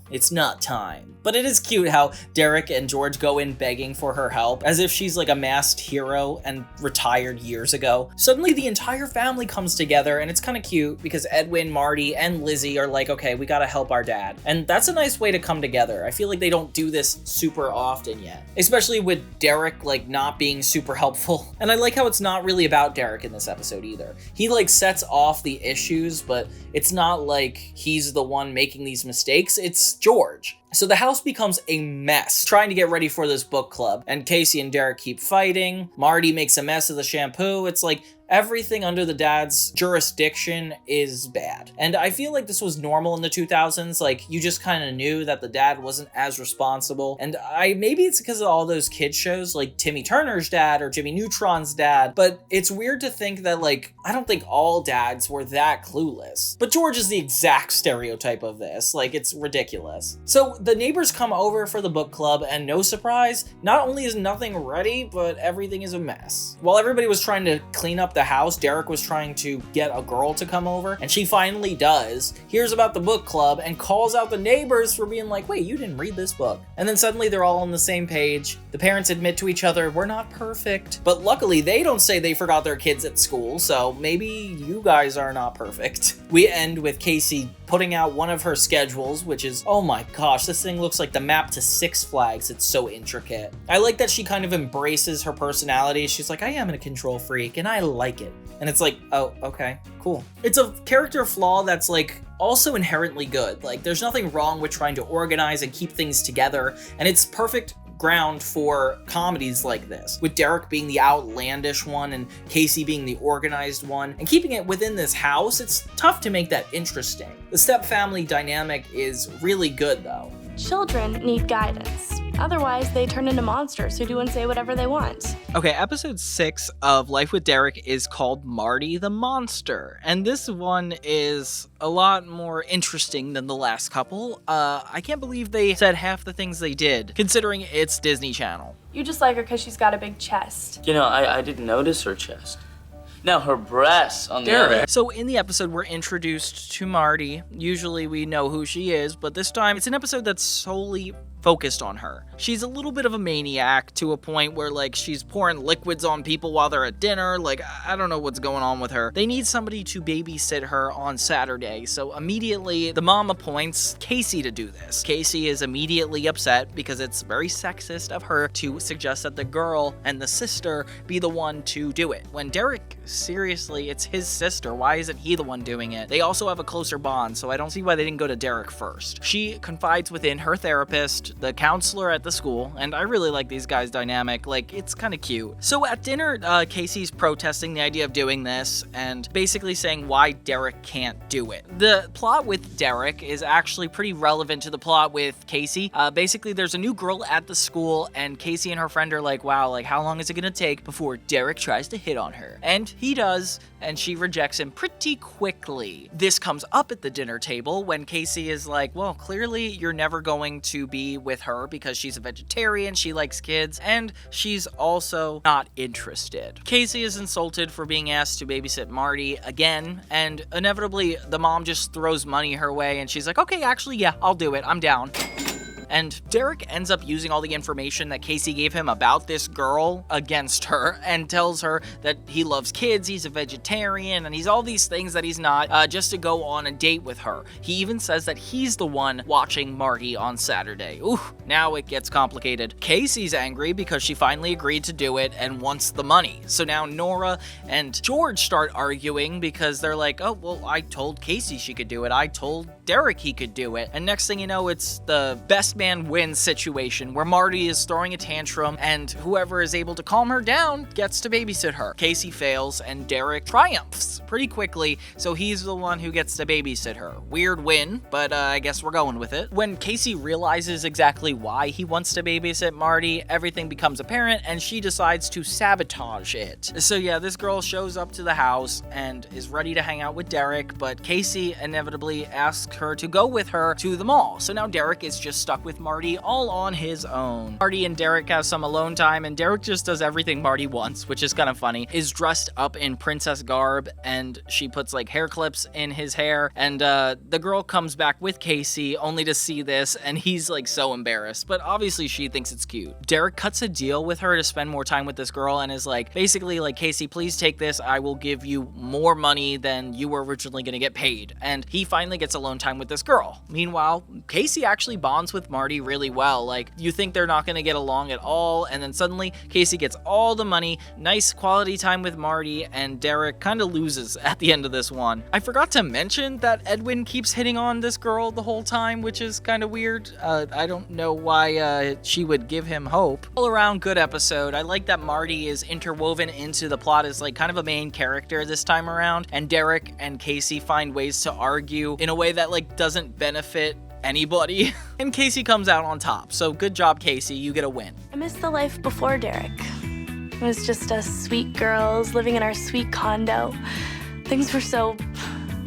it's not time. But it is cute how Derek and George go in begging for her help, as if she's like a masked hero and retired years ago. Suddenly the entire family comes together, and it's kind of cute because Edwin, Marty, and Lizzie are like, okay, we gotta help our dad. And that's a nice way to come together. I feel like they don't do this super often yet, especially with Derek like not being super helpful. And I like how it's not really about Derek in this episode either. He like sets off the issues, but it's not like he's the one making these mistakes, it's George. So the house becomes a mess trying to get ready for this book club, and Casey and Derek keep fighting. Marty makes a mess of the shampoo. It's like everything under the dad's jurisdiction is bad. And I feel like this was normal in the 2000s. Like, you just kind of knew that the dad wasn't as responsible. And maybe it's because of all those kids shows like Timmy Turner's dad or Jimmy Neutron's dad, but it's weird to think that, like, I don't think all dads were that clueless. But George is the exact stereotype of this. Like, it's ridiculous. So the neighbors come over for the book club, and no surprise, not only is nothing ready, but everything is a mess. While everybody was trying to clean up the house, Derek was trying to get a girl to come over, and she finally does, hears about the book club, and calls out the neighbors for being like, wait, you didn't read this book. And then suddenly they're all on the same page. The parents admit to each other, we're not perfect. But luckily, they don't say they forgot their kids at school, so maybe you guys are not perfect. We end with Casey putting out one of her schedules, which is, oh my gosh, this thing looks like the map to Six Flags. It's so intricate. I like that she kind of embraces her personality. She's like, I am a control freak, and I like it. And it's like, oh, okay, cool. It's a character flaw that's like also inherently good. Like, there's nothing wrong with trying to organize and keep things together, and it's perfect ground for comedies like this, with Derek being the outlandish one and Casey being the organized one, and keeping it within this house. It's tough to make that interesting. The step-family dynamic is really good though. Children need guidance. Otherwise, they turn into monsters who do and say whatever they want. Okay, episode 6 of Life with Derek is called Marty the Monster, and this one is a lot more interesting than the last couple. I can't believe they said half the things they did, considering it's Disney Channel. You just like her because she's got a big chest. You know, I didn't notice her chest. Now her breasts on the other. So in the episode, we're introduced to Marty. Usually we know who she is, but this time it's an episode that's solely focused on her. She's a little bit of a maniac to a point where like she's pouring liquids on people while they're at dinner. Like, I don't know what's going on with her. They need somebody to babysit her on Saturday, so immediately the mom appoints Casey to do this. Casey is immediately upset because it's very sexist of her to suggest that the girl and the sister be the one to do it. When Derek, seriously, it's his sister. Why isn't he the one doing it? They also have a closer bond, so I don't see why they didn't go to Derek first. She confides within her therapist, the counselor at the school, and I really like these guys' dynamic. Like, it's kind of cute. So at dinner, Casey's protesting the idea of doing this and basically saying why Derek can't do it. The plot with Derek is actually pretty relevant to the plot with Casey. Basically, there's a new girl at the school, and Casey and her friend are like, wow, like, how long is it gonna take before Derek tries to hit on her? And he does, and she rejects him pretty quickly. This comes up at the dinner table when Casey is like, well, clearly you're never going to be with her because she's a vegetarian, she likes kids, and she's also not interested. Casey is insulted for being asked to babysit Marty again, and inevitably the mom just throws money her way and she's like, okay, actually, yeah, I'll do it, I'm down. And Derek ends up using all the information that Casey gave him about this girl against her and tells her that he loves kids, he's a vegetarian, and he's all these things that he's not, just to go on a date with her. He even says that he's the one watching Marty on Saturday. Ooh, now it gets complicated. Casey's angry because she finally agreed to do it and wants the money. So now Nora and George start arguing because they're like, oh, well, I told Casey she could do it. I told Derek he could do it. And next thing you know, it's the best man wins situation where Marty is throwing a tantrum and whoever is able to calm her down gets to babysit her. Casey fails and Derek triumphs pretty quickly, so he's the one who gets to babysit her. Weird win, but I guess we're going with it. When Casey realizes exactly why he wants to babysit Marty, everything becomes apparent and she decides to sabotage it. So yeah, this girl shows up to the house and is ready to hang out with Derek, but Casey inevitably asks her to go with her to the mall. So now Derek is just stuck with Marty all on his own. Marty and Derek have some alone time, and Derek just does everything Marty wants, which is kind of funny. Is dressed up in princess garb, and she puts like hair clips in his hair, and the girl comes back with Casey only to see this, and he's like so embarrassed, but obviously she thinks it's cute. Derek cuts a deal with her to spend more time with this girl and is like, basically like, Casey, please take this, I will give you more money than you were originally gonna get paid. And he finally gets alone time with this girl. Meanwhile, Casey actually bonds with Marty really well. Like, you think they're not gonna get along at all, and then suddenly Casey gets all the money, nice quality time with Marty, and Derek kind of loses at the end of this one. I forgot to mention that Edwin keeps hitting on this girl the whole time, which is kind of weird. I don't know why she would give him hope. All around good episode. I like that Marty is interwoven into the plot as like kind of a main character this time around, and Derek and Casey find ways to argue in a way that like doesn't benefit anybody. And Casey comes out on top. So good job, Casey. You get a win. I miss the life before Derek. It was just us sweet girls living in our sweet condo. Things were so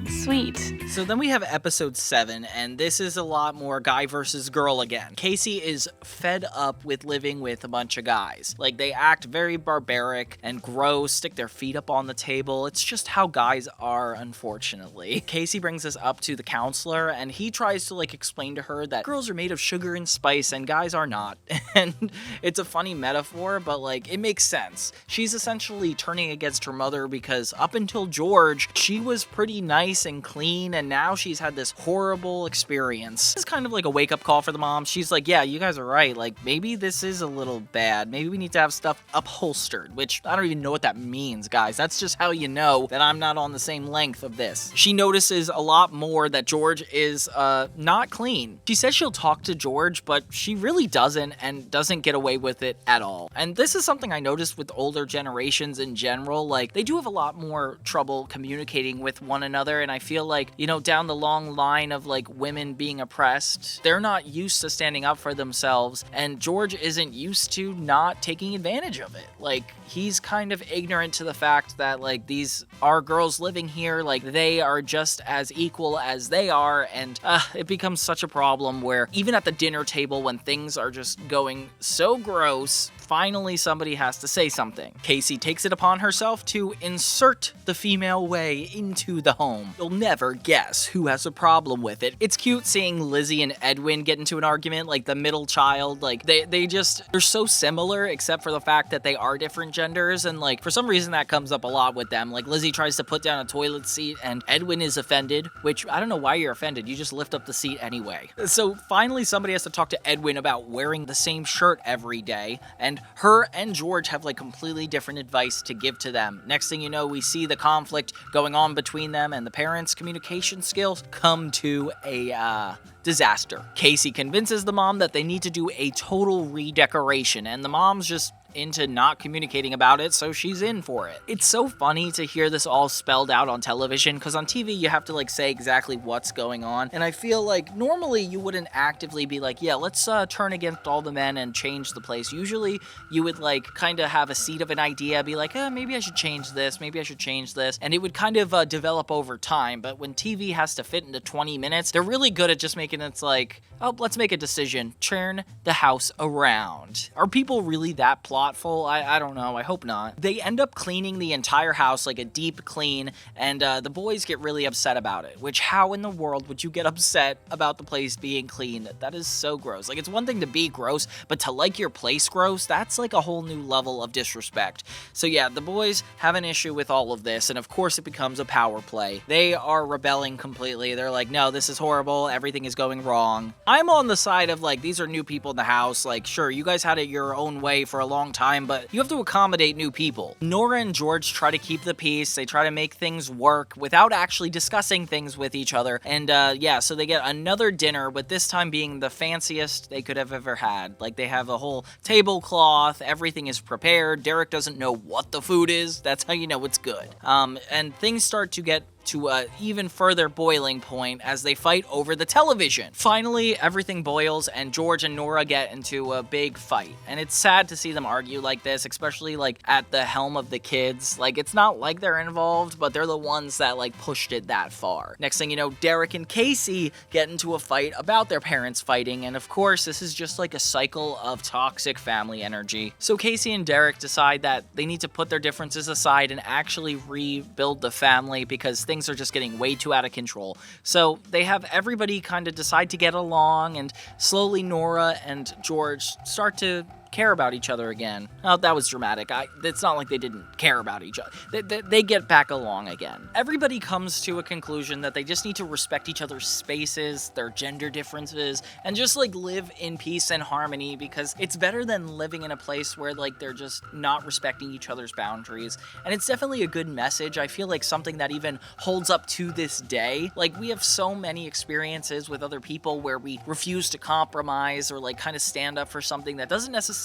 sweet. So then we have episode 7, and this is a lot more guy versus girl again. Casey is fed up with living with a bunch of guys. Like, they act very barbaric and gross, stick their feet up on the table. It's just how guys are, unfortunately. Casey brings this up to the counselor, and he tries to like explain to her that girls are made of sugar and spice and guys are not. And it's a funny metaphor, but like, it makes sense. She's essentially turning against her mother because up until George, she was pretty nice and clean, and now she's had this horrible experience. It's kind of like a wake-up call for the mom. She's like, yeah, you guys are right. Like, maybe this is a little bad. Maybe we need to have stuff upholstered, which I don't even know what that means, guys. That's just how you know that I'm not on the same length of this. She notices a lot more that George is not clean. She says she'll talk to George, but she really doesn't, and doesn't get away with it at all. And this is something I noticed with older generations in general. Like, they do have a lot more trouble communicating with one another, and I feel like, you know, down the long line of like women being oppressed, they're not used to standing up for themselves, and George isn't used to not taking advantage of it. Like, he's kind of ignorant to the fact that like these are girls living here, like they are just as equal as they are, and it becomes such a problem where even at the dinner table when things are just going so gross, finally somebody has to say something. Casey takes it upon herself to insert the female way into the home. You'll never guess who has a problem with it. It's cute seeing Lizzie and Edwin get into an argument, like the middle child. Like, they're so similar, except for the fact that they are different genders, and like, for some reason that comes up a lot with them. Like, Lizzie tries to put down a toilet seat, and Edwin is offended, which, I don't know why you're offended, you just lift up the seat anyway. So finally somebody has to talk to Edwin about wearing the same shirt every day, and her and George have like completely different advice to give to them. Next thing you know, we see the conflict going on between them, and the parents' communication skills come to a disaster. Casey convinces the mom that they need to do a total redecoration, and the mom's just into not communicating about it, so she's in for it. It's so funny to hear this all spelled out on television, because on TV you have to like say exactly what's going on, and I feel like normally you wouldn't actively be like, yeah, let's turn against all the men and change the place. Usually you would like kind of have a seed of an idea, be like, maybe I should change this, maybe I should change this, and it would kind of develop over time. But when TV has to fit into 20 minutes, they're really good at just making it's like, oh, let's make a decision, turn the house around. Are people really that plotful? I don't know. I hope not. They end up cleaning the entire house, like a deep clean, and the boys get really upset about it, which how in the world would you get upset about the place being clean? That is so gross. Like, it's one thing to be gross, but to like your place gross, that's like a whole new level of disrespect. So yeah, the boys have an issue with all of this, and of course it becomes a power play. They are rebelling completely. They're like, no, this is horrible. Everything is going wrong. I'm on the side of like, these are new people in the house. Like, sure, you guys had it your own way for a long time, but you have to accommodate new people. Nora and George try to keep the peace. They try to make things work without actually discussing things with each other. And yeah, so they get another dinner, but this time being the fanciest they could have ever had. Like, they have a whole tablecloth, everything is prepared. Derek doesn't know what the food is. That's how you know it's good. And things start to get to an even further boiling point as they fight over the television. Finally, everything boils and George and Nora get into a big fight. And it's sad to see them argue like this, especially like at the helm of the kids. Like, it's not like they're involved, but they're the ones that like pushed it that far. Next thing you know, Derek and Casey get into a fight about their parents fighting, and of course, this is just like a cycle of toxic family energy. So Casey and Derek decide that they need to put their differences aside and actually rebuild the family, because things are just getting way too out of control. So they have everybody kind of decide to get along, and slowly Nora and George start to care about each other again. Oh, that was dramatic. It's not like they didn't care about each other. They get back along again. Everybody comes to a conclusion that they just need to respect each other's spaces, their gender differences, and just like live in peace and harmony, because it's better than living in a place where like they're just not respecting each other's boundaries. And it's definitely a good message. I feel like something that even holds up to this day. Like, we have so many experiences with other people where we refuse to compromise or like kind of stand up for something that doesn't necessarily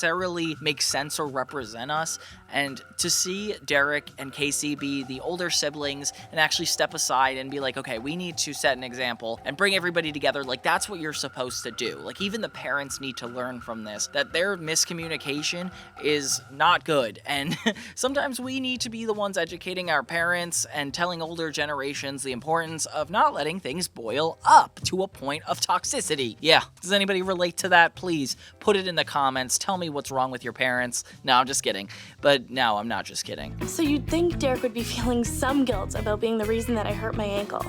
make sense or represent us. And to see Derek and Casey be the older siblings and actually step aside and be like, okay, we need to set an example and bring everybody together, like, that's what you're supposed to do. Like, even the parents need to learn from this, that their miscommunication is not good. And sometimes we need to be the ones educating our parents and telling older generations the importance of not letting things boil up to a point of toxicity. Yeah, does anybody relate to that? Please put it in the comments. Tell me what's wrong with your parents. No, I'm just kidding. But no, I'm not just kidding. So you'd think Derek would be feeling some guilt about being the reason that I hurt my ankle.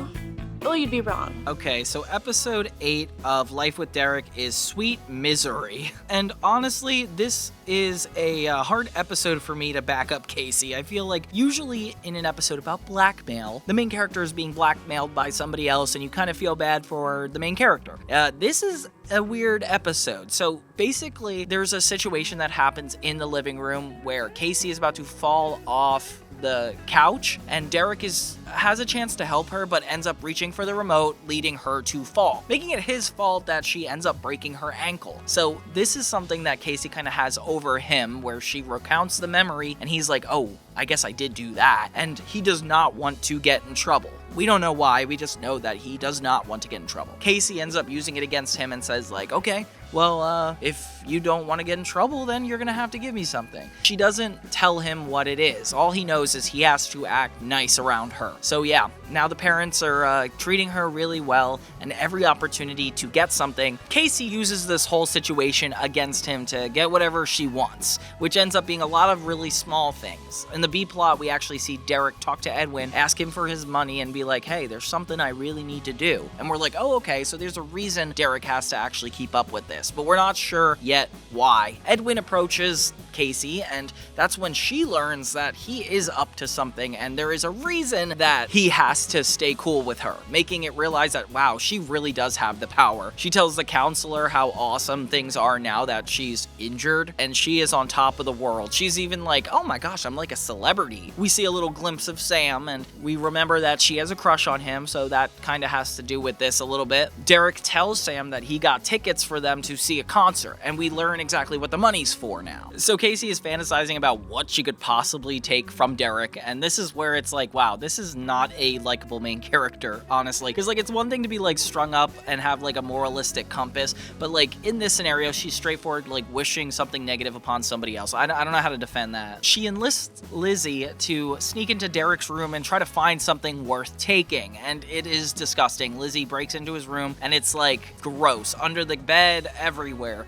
Well, you'd be wrong. Okay, so episode 8 of Life with Derek is Sweet Misery. And honestly, this is a hard episode for me to back up Casey. I feel like usually in an episode about blackmail, the main character is being blackmailed by somebody else and you kind of feel bad for the main character. This is a weird episode. So basically, there's a situation that happens in the living room where Casey is about to fall off the couch, and Derek has a chance to help her, but ends up reaching for the remote, leading her to fall, making it his fault that she ends up breaking her ankle. So this is something that Casey kind of has over him, where she recounts the memory, and he's like, oh, I guess I did do that, and he does not want to get in trouble. We don't know why, we just know that he does not want to get in trouble. Casey ends up using it against him and says like, okay, well, if you don't want to get in trouble, then you're gonna have to give me something. She doesn't tell him what it is. All he knows is he has to act nice around her. So yeah, now the parents are treating her really well, and every opportunity to get something, Casey uses this whole situation against him to get whatever she wants, which ends up being a lot of really small things. In the B plot, we actually see Derek talk to Edwin, ask him for his money, and be like, hey, there's something I really need to do. And we're like, oh, okay, so there's a reason Derek has to actually keep up with this, but we're not sure yet why. Edwin approaches Casey, and that's when she learns that he is up to something, and there is a reason that he has to stay cool with her, making it realize that, wow, she really does have the power. She tells the counselor how awesome things are now that she's injured, and she is on top of the world. She's even like, oh my gosh, I'm like a celebrity. We see a little glimpse of Sam, and we remember that she has a crush on him, so that kind of has to do with this a little bit. Derek tells Sam that he got tickets for them to see a concert, and we learn exactly what the money's for now. So Casey is fantasizing about what she could possibly take from Derek, and this is where it's like, wow, this is not a likable main character, honestly. Because, like, it's one thing to be, like, strung up and have, like, a moralistic compass, but, like, in this scenario, she's straightforward, like, wishing something negative upon somebody else. I don't know how to defend that. She enlists Lizzie to sneak into Derek's room and try to find something worth taking, and it is disgusting. Lizzie breaks into his room, and it's, like, gross. Under the bed, everywhere.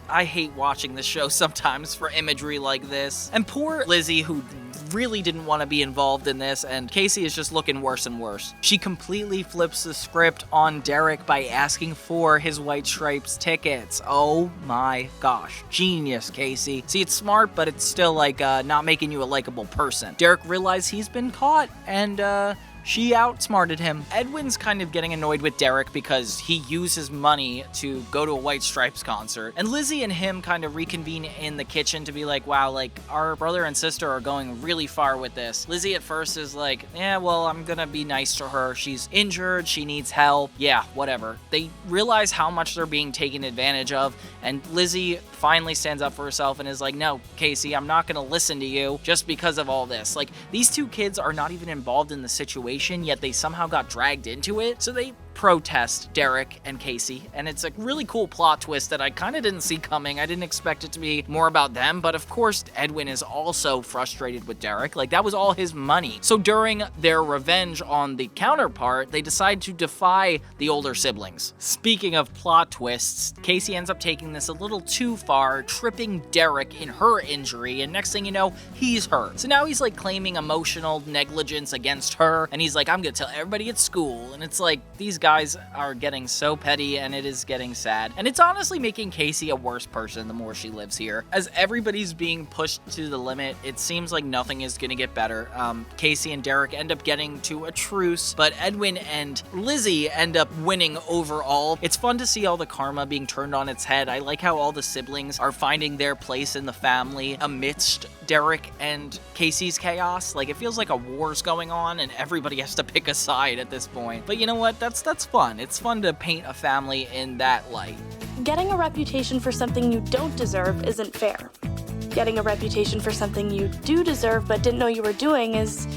I hate watching this show sometimes for imagery like this. And poor Lizzie, who really didn't want to be involved in this, and Casey is just looking worse and worse. She completely flips the script on Derek by asking for his White Stripes tickets. Oh my gosh. Genius, Casey. See, it's smart, but it's still like not making you a likable person. Derek realized he's been caught, and she outsmarted him. Edwin's kind of getting annoyed with Derek because he used his money to go to a White Stripes concert. And Lizzie and him kind of reconvene in the kitchen to be like, wow, like, our brother and sister are going really far with this. Lizzie at first is like, yeah, well, I'm gonna be nice to her. She's injured, she needs help. Yeah, whatever. They realize how much they're being taken advantage of, and Lizzie finally stands up for herself and is like, no, Casey, I'm not gonna listen to you just because of all this. Like, these two kids are not even involved in the situation, yet they somehow got dragged into it. So they protest Derek and Casey, and it's a really cool plot twist that I kind of didn't see coming. I didn't expect it to be more about them, but of course Edwin is also frustrated with Derek. Like, that was all his money. So during their revenge on the counterpart, they decide to defy the older siblings. Speaking of plot twists, Casey ends up taking this a little too far, tripping Derek in her injury, and next thing you know, he's hurt. So now he's like claiming emotional negligence against her, and he's like, I'm gonna tell everybody at school. And it's like, these guys are getting so petty, and it is getting sad. And it's honestly making Casey a worse person the more she lives here. As everybody's being pushed to the limit, it seems like nothing is gonna get better. Casey and Derek end up getting to a truce, but Edwin and Lizzie end up winning overall. It's fun to see all the karma being turned on its head. I like how all the siblings are finding their place in the family amidst Derek and Casey's chaos. Like, it feels like a war's going on, and everybody has to pick a side at this point. But you know what? That's fun. It's fun to paint a family in that light. Getting a reputation for something you don't deserve isn't fair. Getting a reputation for something you do deserve but didn't know you were doing is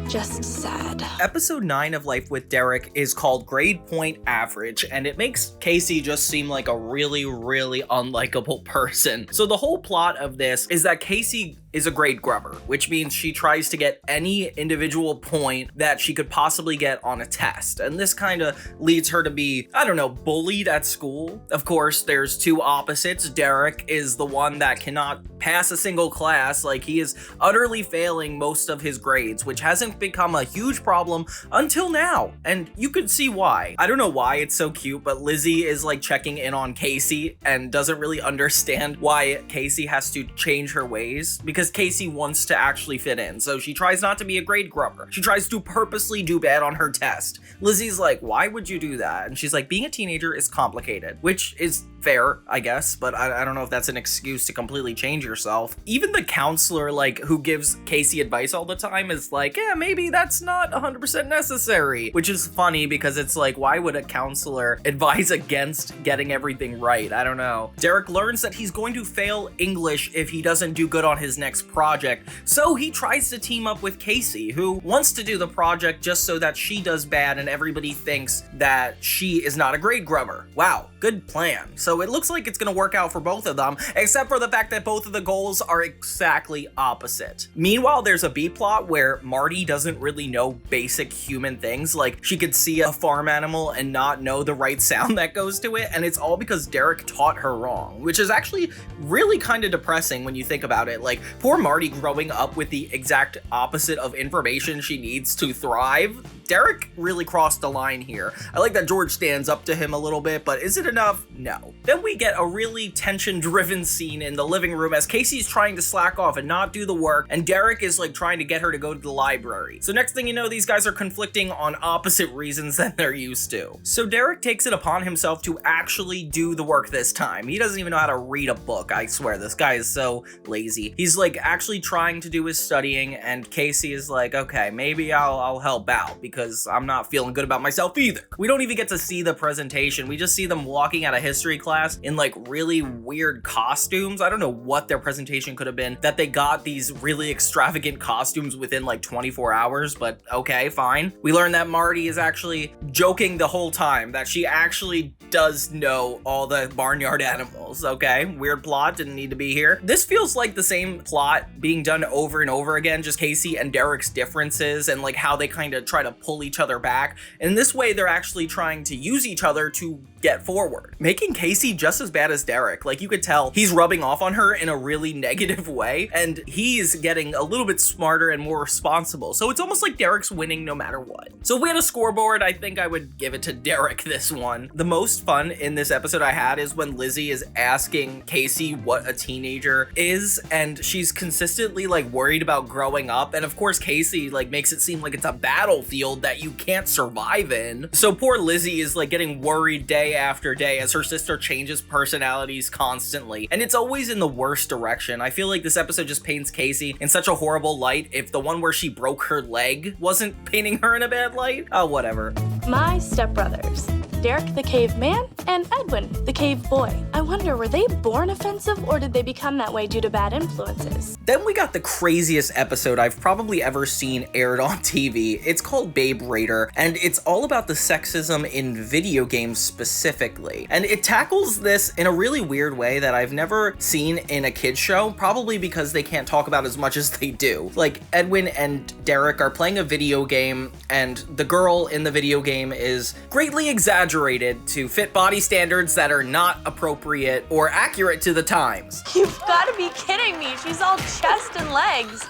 just sad. Episode 9 of Life with Derek is called Grade Point Average, and it makes Casey just seem like a really, really unlikable person. So the whole plot of this is that Casey is a grade grubber, which means she tries to get any individual point that she could possibly get on a test. And this kind of leads her to be, I don't know, bullied at school. Of course, there's two opposites. Derek is the one that cannot pass a single class. Like, he is utterly failing most of his grades, which hasn't become a huge problem until now. And you could see why. I don't know why it's so cute, but Lizzie is like checking in on Casey and doesn't really understand why Casey has to change her ways, because Casey wants to actually fit in. So she tries not to be a grade grubber. She tries to purposely do bad on her test. Lizzie's like, why would you do that? And she's like, being a teenager is complicated, which is fair, I guess, but I don't know if that's an excuse to completely change yourself. Even the counselor, like, who gives Casey advice all the time is like, yeah, maybe that's not 100% necessary, which is funny because it's like, why would a counselor advise against getting everything right? I don't know. Derek learns that he's going to fail English if he doesn't do good on his next project, so he tries to team up with Casey, who wants to do the project just so that she does bad and everybody thinks that she is not a grade grubber. Wow, good plan. so it looks like it's gonna work out for both of them, except for the fact that both of the goals are exactly opposite. Meanwhile, there's a B-plot where Marty doesn't really know basic human things, like she could see a farm animal and not know the right sound that goes to it, and it's all because Derek taught her wrong, which is actually really kind of depressing when you think about it. Like, poor Marty growing up with the exact opposite of information she needs to thrive. Derek really crossed the line here. I like that George stands up to him a little bit, but is it enough? No. Then we get a really tension-driven scene in the living room as Casey's trying to slack off and not do the work, and Derek is like trying to get her to go to the library. So next thing you know, these guys are conflicting on opposite reasons than they're used to. So Derek takes it upon himself to actually do the work this time. He doesn't even know how to read a book. I swear, this guy is so lazy. He's like actually trying to do his studying, and Casey is like, okay, maybe I'll help out because I'm not feeling good about myself either. We don't even get to see the presentation. We just see them walking out of history class in like really weird costumes. I don't know what their presentation could have been, that they got these really extravagant costumes within like 24 hours, but okay, fine. We learn that Marty is actually joking the whole time, that she actually does know all the barnyard animals. Okay, weird plot, didn't need to be here. This feels like the same plot being done over and over again, just Casey and Derek's differences and like how they kind of try to pull each other back. And this way they're actually trying to use each other to get forward, making Casey just as bad as Derek. Like, you could tell he's rubbing off on her in a really negative way, and he's getting a little bit smarter and more responsible. So it's almost like Derek's winning no matter what. So if we had a scoreboard, I think I would give it to Derek this one. The most fun in this episode I had is when Lizzie is asking Casey what a teenager is, and she's consistently like worried about growing up, and of course Casey like makes it seem like it's a battlefield that you can't survive in. So poor Lizzie is like getting worried day after day as her sister changes personalities constantly, and it's always in the worst direction. I feel like this episode just paints Casey in such a horrible light. If the one where she broke her leg wasn't painting her in a bad light, oh, whatever. My stepbrothers, Derek the caveman and Edwin the cave boy. I wonder, were they born offensive or did they become that way due to bad influences? Then we got the craziest episode I've probably ever seen aired on TV. It's called Babe Raider, and it's all about the sexism in video games specifically. And it tackles this in a really weird way that I've never seen in a kid's show, probably because they can't talk about as much as they do. Like, Edwin and Derek are playing a video game, and the girl in the video game is greatly exaggerated to fit body standards that are not appropriate or accurate to the times. You've got to be kidding me. She's all chest and legs.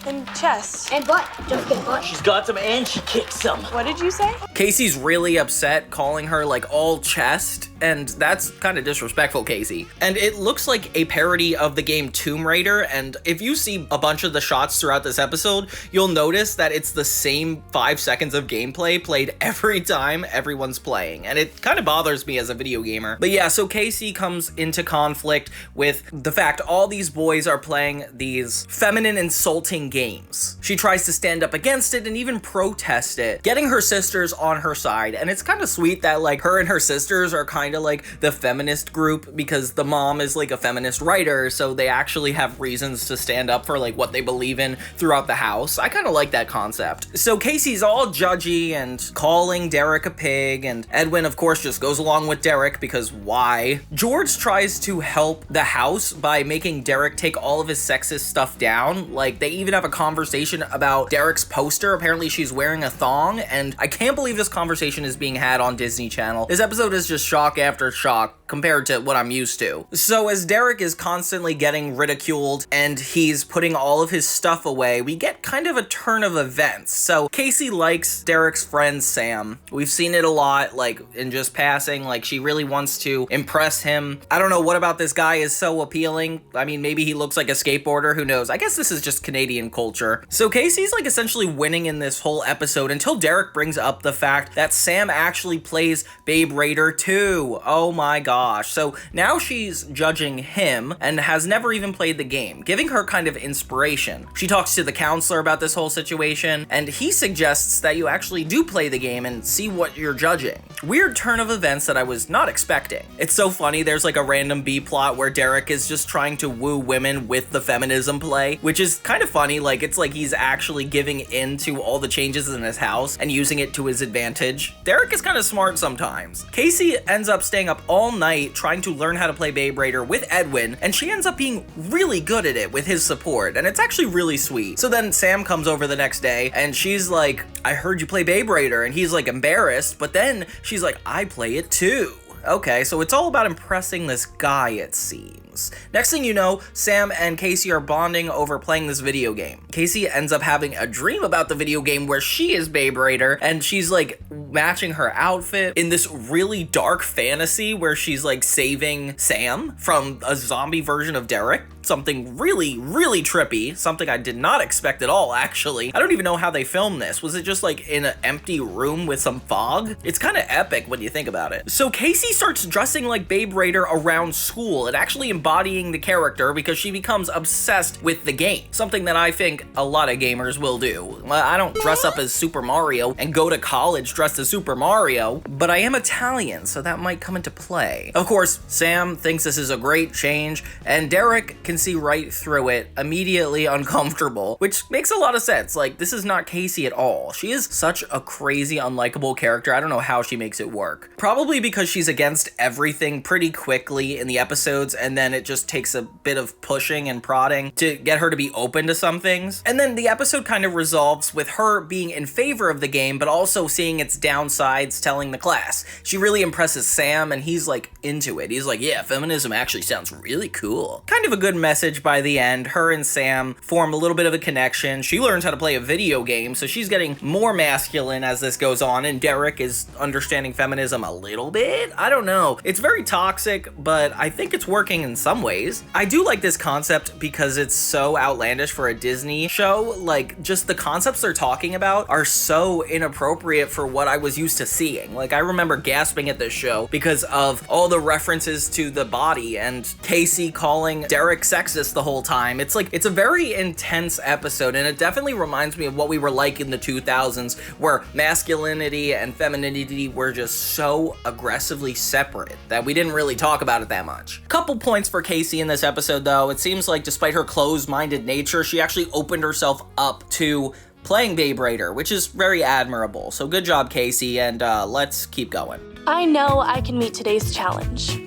And chest. And butt. Don't forget butt. She's got some and she kicks some. What did you say? Casey's really upset, calling her like all chest, and that's kind of disrespectful, Casey. And it looks like a parody of the game Tomb Raider, and if you see a bunch of the shots throughout this episode, you'll notice that it's the same 5 seconds of gameplay played every time everyone's playing, and it kind of bothers me as a video gamer. But yeah, so Casey comes into conflict with the fact all these boys are playing these feminine insulting games. She tries to stand up against it and even protest it, getting her sisters on her side, and it's kind of sweet that like her and her sisters are kind of like the feminist group because the mom is like a feminist writer, so they actually have reasons to stand up for like what they believe in throughout the house. I kind of like that concept. So Casey's all judgy and calling Derek a pig, and Edwin of course just goes along with Derek because why? George tries to help the house by making Derek take all of his sexist stuff down. Like, they even have a conversation about Derek's poster. Apparently she's wearing a thong, and I can't believe this conversation is being had on Disney Channel. This episode is just shock after shock compared to what I'm used to. So as Derek is constantly getting ridiculed and he's putting all of his stuff away, we get kind of a turn of events. So Casey likes Derek's friend Sam. We've seen it a lot, like in just passing, like she really wants to impress him. I don't know what about this guy is so appealing. I mean, maybe he looks like a skateboarder, who knows? I guess this is just Canadian culture. So Casey's like essentially winning in this whole episode until Derek brings up the fact that Sam actually plays Babe Raider too. Oh my gosh. So now she's judging him and has never even played the game, giving her kind of inspiration. She talks to the counselor about this whole situation, and he suggests that you actually do play the game and see what you're judging. Weird turn of events that I was not expecting. It's so funny, there's like a random B plot where Derek is just trying to woo women with the feminism play, which is kind of funny. Like, it's like he's actually giving in to all the changes in his house and using it to his advantage. Derek is kind of smart sometimes. Casey ends up staying up all night night trying to learn how to play Beyblade with Edwin, and she ends up being really good at it with his support, and it's actually really sweet. So then Sam comes over the next day, and she's like, I heard you play Beyblade, and he's like embarrassed, but then she's like, I play it too. Okay, so it's all about impressing this guy, it seems. Next thing you know, Sam and Casey are bonding over playing this video game. Casey ends up having a dream about the video game where she is Babe Raider, and she's like matching her outfit in this really dark fantasy where she's like saving Sam from a zombie version of Derek. Something really, really trippy. Something I did not expect at all, actually. I don't even know how they filmed this. Was it just like in an empty room with some fog? It's kind of epic when you think about it. So Casey starts dressing like Babe Raider around school and actually embodying the character because she becomes obsessed with the game. Something that I think a lot of gamers will do. I don't dress up as Super Mario and go to college dressed as Super Mario, but I am Italian, so that might come into play. Of course, Sam thinks this is a great change, and Derek can see right through it, immediately uncomfortable, which makes a lot of sense. Like, this is not Casey at all. She is such a crazy, unlikable character. I don't know how she makes it work. Probably because she's against everything pretty quickly in the episodes, and then it just takes a bit of pushing and prodding to get her to be open to some things. And then the episode kind of resolves with her being in favor of the game, but also seeing its downsides, telling the class. She really impresses Sam, and he's like into it. He's like, yeah, feminism actually sounds really cool. Kind of a good message by the end. Her and Sam form a little bit of a connection. She learns how to play a video game, so she's getting more masculine as this goes on, and Derek is understanding feminism a little bit. I don't know. It's very toxic, but I think it's working in some ways. I do like this concept because it's so outlandish for a Disney show. Like, just the concepts they're talking about are so inappropriate for what I was used to seeing. Like, I remember gasping at this show because of all the references to the body and Casey calling Derek sexist the whole time. It's like, it's a very intense episode, and it definitely reminds me of what we were like in the 2000s, where masculinity and femininity were just so aggressively separate that we didn't really talk about it that much. Couple points for Casey in this episode, though. It seems like despite her closed-minded nature, she actually opened herself up to playing Babe Raider, which is very admirable. So good job, Casey, and let's keep going. I know I can meet today's challenge.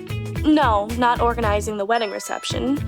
No, not organizing the wedding reception.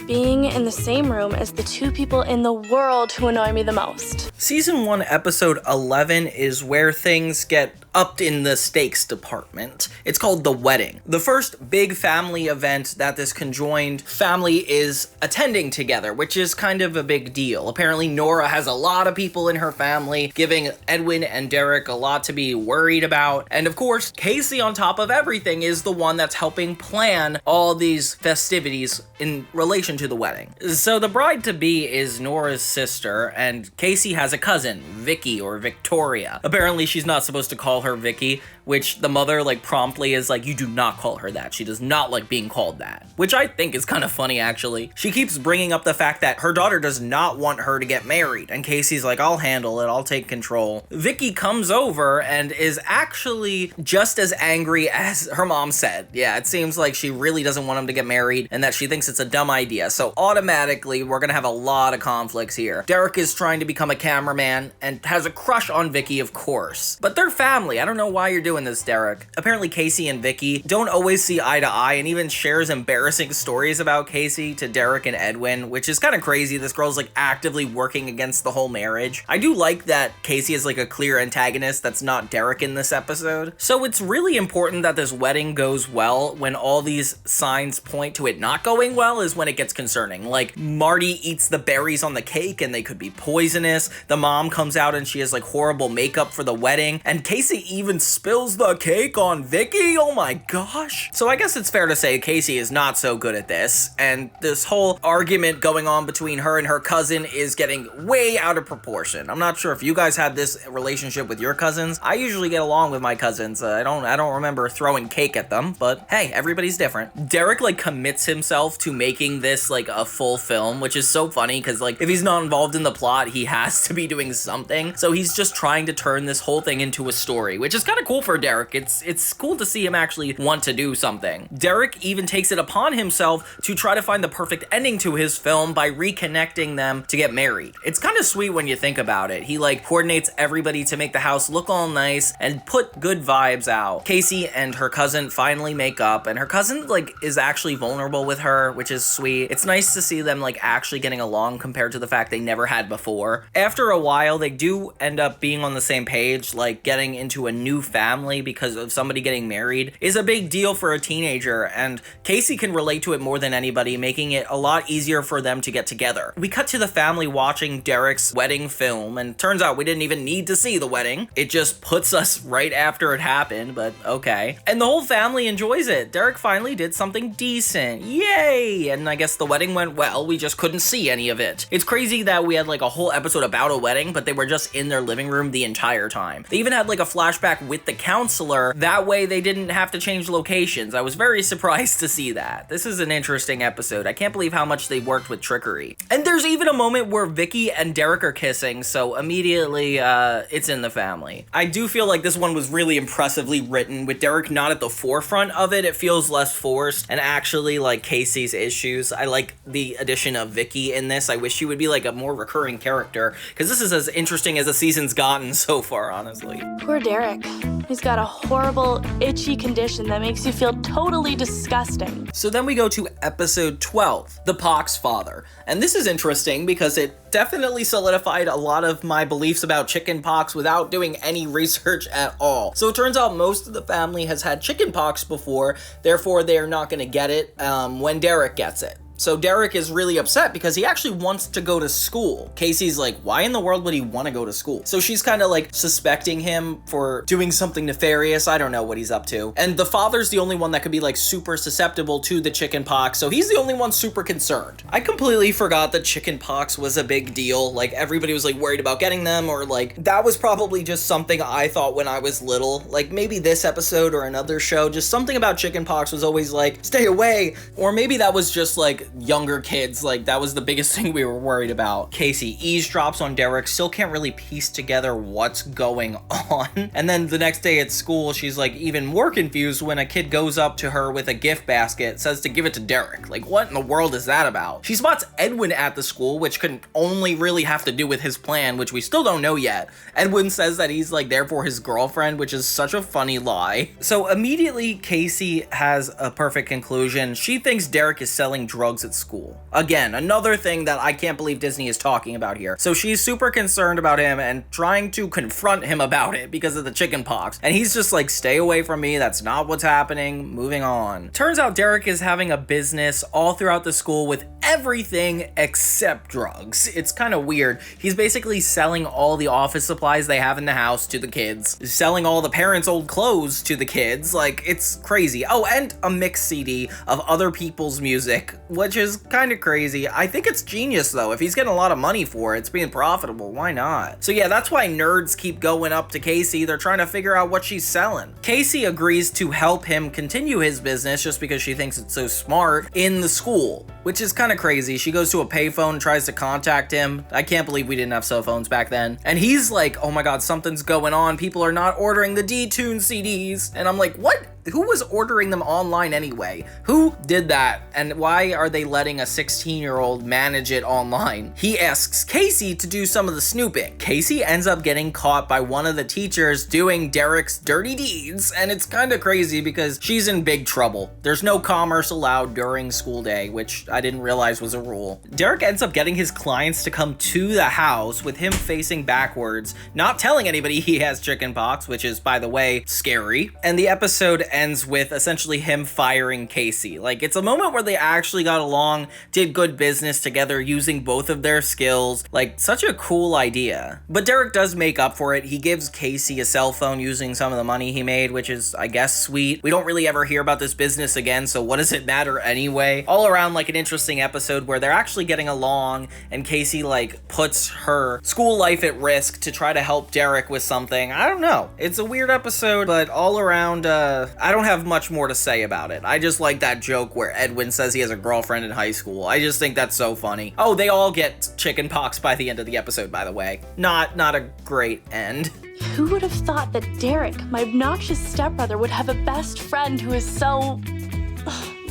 Being in the same room as the two people in the world who annoy me the most. Season 1, episode 11 is where things get upped in the stakes department. It's called The Wedding. The first big family event that this conjoined family is attending together, which is kind of a big deal. Apparently Nora has a lot of people in her family, giving Edwin and Derek a lot to be worried about. And of course, Casey, on top of everything, is the one that's helping plan all these festivities in relation to the wedding. So the bride-to-be is Nora's sister, and Casey has a cousin, Vicky or Victoria. Apparently she's not supposed to call her Vicky, which the mother like promptly is like, you do not call her that. She does not like being called that, which I think is kind of funny actually. She keeps bringing up the fact that her daughter does not want her to get married, and Casey's like, I'll handle it, I'll take control. Vicky comes over and is actually just as angry as her mom said. Yeah, it seems like she really doesn't want him to get married and that she thinks it's a dumb idea. So automatically we're gonna have a lot of conflicts here. Derek is trying to become a cameraman and has a crush on Vicky, of course, but they're family. I don't know why you're doing this, Derek. Apparently Casey and Vicky don't always see eye to eye, and even shares embarrassing stories about Casey to Derek and Edwin, which is kind of crazy. This girl's like actively working against the whole marriage. I do like that Casey is like a clear antagonist that's not Derek in this episode. So it's really important that this wedding goes well. When all these signs point to it not going well is when it gets concerning. Like, Marty eats the berries on the cake and they could be poisonous. The mom comes out and she has like horrible makeup for the wedding, and Casey even spills the cake on Vicky. Oh my gosh. So I guess it's fair to say Casey is not so good at this, and this whole argument going on between her and her cousin is getting way out of proportion. I'm not sure if you guys had this relationship with your cousins. I usually get along with my cousins. I don't remember throwing cake at them, but hey, everybody's different. Derek like commits himself to making this like a full film, which is so funny because like if he's not involved in the plot, he has to to be doing something. So he's just trying to turn this whole thing into a story, which is kind of cool for Derek. It's cool to see him actually want to do something. Derek even takes it upon himself to try to find the perfect ending to his film by reconnecting them to get married. It's kind of sweet when you think about it. He like coordinates everybody to make the house look all nice and put good vibes out. Casey and her cousin finally make up, and her cousin like is actually vulnerable with her, which is sweet. It's nice to see them like actually getting along compared to the fact they never had before. After a while, they do end up being on the same page, like getting into a new family because of somebody getting married is a big deal for a teenager, and Casey can relate to it more than anybody, making it a lot easier for them to get together. We cut to the family watching Derek's wedding film, and turns out we didn't even need to see the wedding. It just puts us right after it happened, but okay. And the whole family enjoys it. Derek finally did something decent. Yay! And I guess the wedding went well, we just couldn't see any of it. It's crazy that we had like a whole episode about a wedding, but they were just in their living room the entire time. They even had like a flashback with the counselor. That way they didn't have to change locations. I was very surprised to see that. This is an interesting episode. I can't believe how much they worked with trickery. And there's even a moment where Vicky and Derek are kissing, so immediately it's in the family. I do feel like this one was really impressively written. With Derek not at the forefront of it, it feels less forced and actually like Casey's issues. I like the addition of Vicky in this. I wish she would be like a more recurring character, because this is as interesting as the season's gotten so far, honestly. Poor Derek. He's got a horrible, itchy condition that makes you feel totally disgusting. So then we go to episode 12, The Pox Father. And this is interesting because it definitely solidified a lot of my beliefs about chicken pox without doing any research at all. So it turns out most of the family has had chicken pox before, therefore they're not going to get it when Derek gets it. So Derek is really upset because he actually wants to go to school. Casey's like, why in the world would he want to go to school? So she's kind of like suspecting him for doing something nefarious. I don't know what he's up to. And the father's the only one that could be like super susceptible to the chicken pox. So he's the only one super concerned. I completely forgot that chicken pox was a big deal. Like everybody was like worried about getting them, or like that was probably just something I thought when I was little. Like maybe this episode or another show, just something about chicken pox was always like, stay away. Or maybe that was just like younger kids, like that was the biggest thing we were worried about. Casey eavesdrops on Derek, still can't really piece together what's going on. And then the next day at school, she's like even more confused when a kid goes up to her with a gift basket, says to give it to Derek. Like what in the world is that about? She spots Edwin at the school, which could only really have to do with his plan, which we still don't know yet. Edwin says that he's like there for his girlfriend, which is such a funny lie. So immediately Casey has a perfect conclusion. She thinks Derek is selling drugs at school. Again, another thing that I can't believe Disney is talking about here. So she's super concerned about him and trying to confront him about it because of the chicken pox. And he's just like, stay away from me. That's not what's happening. Moving on. Turns out Derek is having a business all throughout the school with everything except drugs. It's kind of weird. He's basically selling all the office supplies they have in the house to the kids, selling all the parents' old clothes to the kids. Like, it's crazy. Oh, and a mix CD of other people's music, which is kind of crazy. I think it's genius though. If he's getting a lot of money for it, it's being profitable, why not? So yeah, that's why nerds keep going up to Casey. They're trying to figure out what she's selling. Casey agrees to help him continue his business just because she thinks it's so smart in the school, which is kind of crazy. She goes to a payphone, tries to contact him. I can't believe we didn't have cell phones back then. And he's like, oh my God, something's going on. People are not ordering the D-Tune CDs. And I'm like, what? Who was ordering them online anyway? Who did that? And why are they letting a 16-year-old manage it online? He asks Casey to do some of the snooping. Casey ends up getting caught by one of the teachers doing Derek's dirty deeds, and it's kind of crazy because she's in big trouble. There's no commerce allowed during school day, which I didn't realize was a rule. Derek ends up getting his clients to come to the house with him facing backwards, not telling anybody he has chickenpox, which is, by the way, scary. And the episode ends with essentially him firing Casey. Like, it's a moment where they actually got along, did good business together using both of their skills. Like, such a cool idea. But Derek does make up for it. He gives Casey a cell phone using some of the money he made, which is, I guess, sweet. We don't really ever hear about this business again, so what does it matter anyway? All around, like, an interesting episode where they're actually getting along, and Casey, like, puts her school life at risk to try to help Derek with something. I don't know. It's a weird episode, but all around, I don't have much more to say about it. I just like that joke where Edwin says he has a girlfriend in high school. I just think that's so funny. Oh, they all get chicken pox by the end of the episode, by the way. Not a great end. Who would have thought that Derek, my obnoxious stepbrother, would have a best friend who is so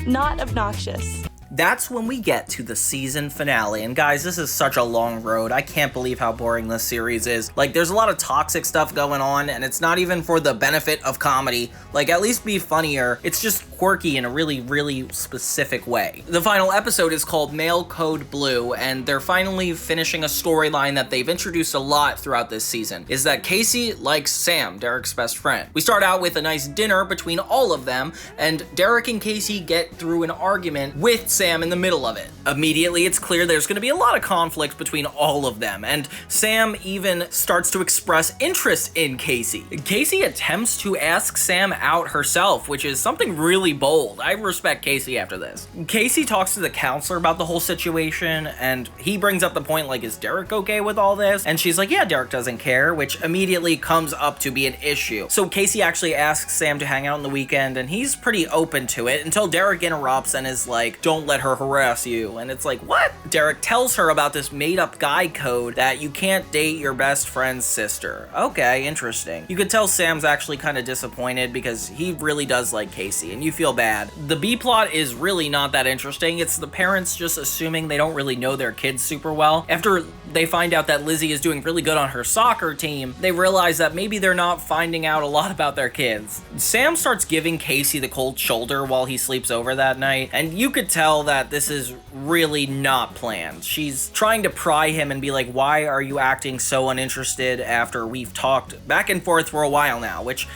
not obnoxious? That's when we get to the season finale, and guys, this is such a long road. I can't believe how boring this series is. Like, there's a lot of toxic stuff going on, and it's not even for the benefit of comedy. Like, at least be funnier. It's just quirky in a really, really specific way. The final episode is called Male Code Blue, and they're finally finishing a storyline that they've introduced a lot throughout this season, is that Casey likes Sam, Derek's best friend. We start out with a nice dinner between all of them, and Derek and Casey get through an argument with Sam in the middle of it. Immediately, it's clear there's going to be a lot of conflict between all of them, and Sam even starts to express interest in Casey. Casey attempts to ask Sam out herself, which is something really bold. I respect Casey after this. Casey talks to the counselor about the whole situation, and he brings up the point, like, is Derek okay with all this? And she's like, yeah, Derek doesn't care, which immediately comes up to be an issue. So Casey actually asks Sam to hang out on the weekend, and he's pretty open to it until Derek interrupts and is like, don't let her harass you. And it's like, what? Derek tells her about this made-up guy code that you can't date your best friend's sister. Okay, interesting. You could tell Sam's actually kind of disappointed because he really does like Casey, and you feel bad. The B-plot is really not that interesting. It's the parents just assuming they don't really know their kids super well. After they find out that Lizzie is doing really good on her soccer team, they realize that maybe they're not finding out a lot about their kids. Sam starts giving Casey the cold shoulder while he sleeps over that night, and you could tell that this is really not planned. She's trying to pry him and be like, why are you acting so uninterested after we've talked back and forth for a while now, which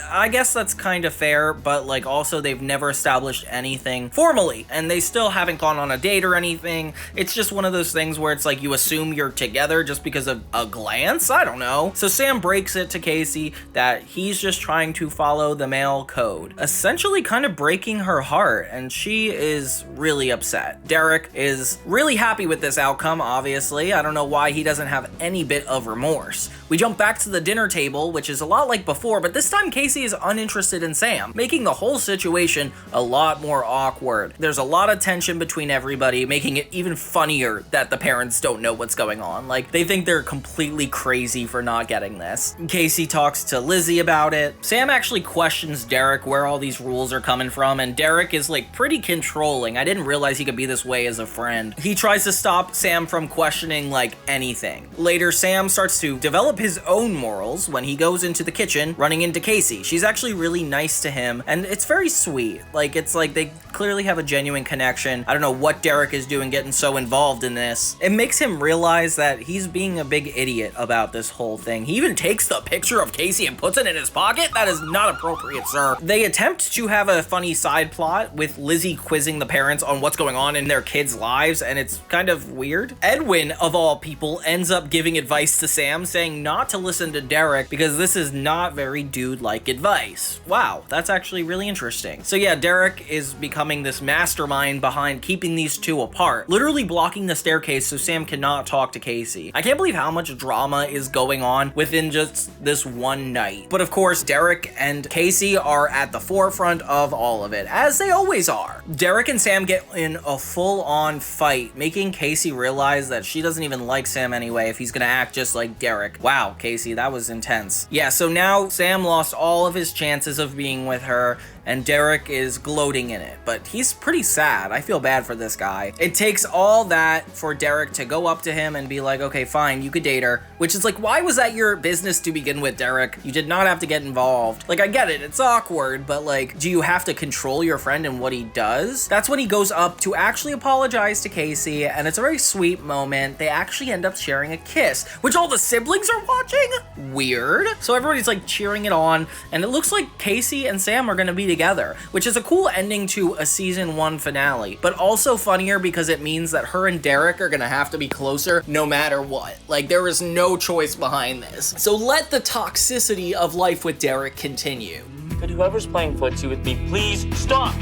I guess that's kind of fair, but like also they've never established anything formally, and they still haven't gone on a date or anything. It's just one of those things where it's like you assume you're together just because of a glance? I don't know. So Sam breaks it to Casey that he's just trying to follow the male code, essentially kind of breaking her heart, and she is really upset. Derek is really happy with this outcome, obviously. I don't know why he doesn't have any bit of remorse. We jump back to the dinner table, which is a lot like before, but this time Casey is uninterested in Sam, making the whole situation a lot more awkward. There's a lot of tension between everybody, making it even funnier that the parents don't know what's going on. Like, they think they're completely crazy for not getting this. Casey talks to Lizzie about it. Sam actually questions Derek where all these rules are coming from, and Derek is like pretty controlling. I didn't realize he could be this way as a friend. He tries to stop Sam from questioning like anything. Later, Sam starts to develop his own morals when he goes into the kitchen running into Casey. She's actually really nice to him, and it's very sweet. Like, it's like they clearly have a genuine connection. I don't know what Derek is doing getting so involved in this. It makes him realize that he's being a big idiot about this whole thing. He even takes the picture of Casey and puts it in his pocket? That is not appropriate, sir. They attempt to have a funny side plot with Lizzie quizzing the parents on what's going on in their kids' lives, and it's kind of weird. Edwin, of all people, ends up giving advice to Sam, saying not to listen to Derek because this is not very dude-like advice. Wow, that's actually really interesting. So yeah, Derek is becoming this mastermind behind keeping these two apart, literally blocking the staircase so Sam cannot talk to Casey. I can't believe how much drama is going on within just this one night. But of course, Derek and Casey are at the forefront of all of it, as they always are. Derek and Sam get in a full-on fight, making Casey realize that she doesn't even like Sam anyway if he's gonna act just like Derek. Wow, Casey, that was intense. Yeah, so now Sam lost all of his chances of being with her, and Derek is gloating in it, but he's pretty sad. I feel bad for this guy. It takes all that for Derek to go up to him and be like, okay, fine, you could date her, which is like, why was that your business to begin with, Derek? You did not have to get involved. Like, I get it, it's awkward, but like, do you have to control your friend and what he does? That's when he goes up to actually apologize to Casey, and it's a very sweet moment. They actually end up sharing a kiss, which all the siblings are watching? Weird. So everybody's like cheering it on, and it looks like Casey and Sam are gonna be together, which is a cool ending to a season 1 finale, but also funnier because it means that her and Derek are gonna have to be closer no matter what. Like, there is no choice behind this. So let the toxicity of life with Derek continue. Could whoever's playing footsie with me please stop?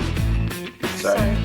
Sorry.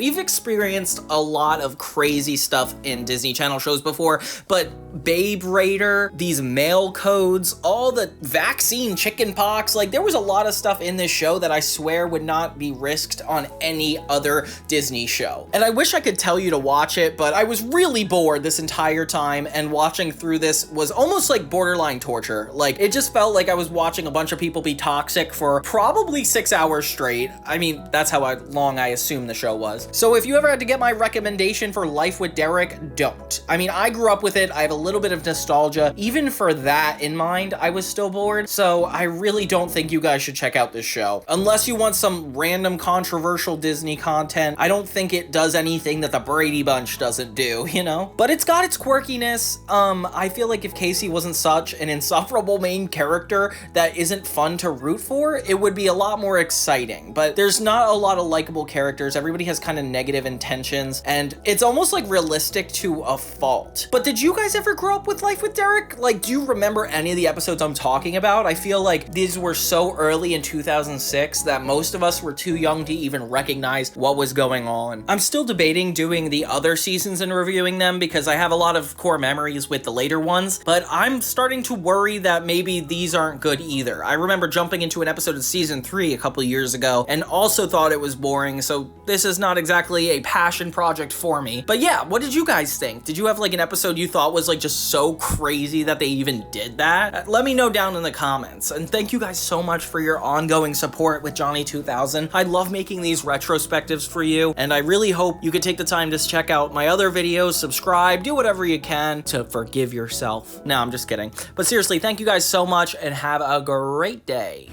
we've experienced a lot of crazy stuff in Disney Channel shows before, but Babe Raider, these mail codes, all the vaccine chicken pox, like there was a lot of stuff in this show that I swear would not be risked on any other Disney show. And I wish I could tell you to watch it, but I was really bored this entire time, and watching through this was almost like borderline torture. Like, it just felt like I was watching a bunch of people be toxic for probably 6 hours straight. I mean, that's how long I assume the show was. So if you ever had to get my recommendation for Life with Derek, don't. I mean, I grew up with it. I have a little bit of nostalgia. Even for that in mind, I was still bored. So I really don't think you guys should check out this show. Unless you want some random controversial Disney content, I don't think it does anything that the Brady Bunch doesn't do, you know? But it's got its quirkiness. I feel like if Casey wasn't such an insufferable main character that isn't fun to root for, it would be a lot more exciting. But there's not a lot of likable characters. Everybody has kind of negative intentions, and it's almost like realistic to a fault. But did you guys ever grow up with Life with Derek? Like, do you remember any of the episodes I'm talking about? I feel like these were so early in 2006 that most of us were too young to even recognize what was going on. I'm still debating doing the other seasons and reviewing them because I have a lot of core memories with the later ones, but I'm starting to worry that maybe these aren't good either. I remember jumping into an episode of season 3 a couple years ago and also thought it was boring, so this is not exactly a passion project for me. But yeah, what did you guys think? Did you have like an episode you thought was like just so crazy that they even did that? Let me know down in the comments. And thank you guys so much for your ongoing support with Johnny 2000. I love making these retrospectives for you, and I really hope you could take the time to check out my other videos, subscribe, do whatever you can to forgive yourself. No, I'm just kidding. But seriously, thank you guys so much and have a great day.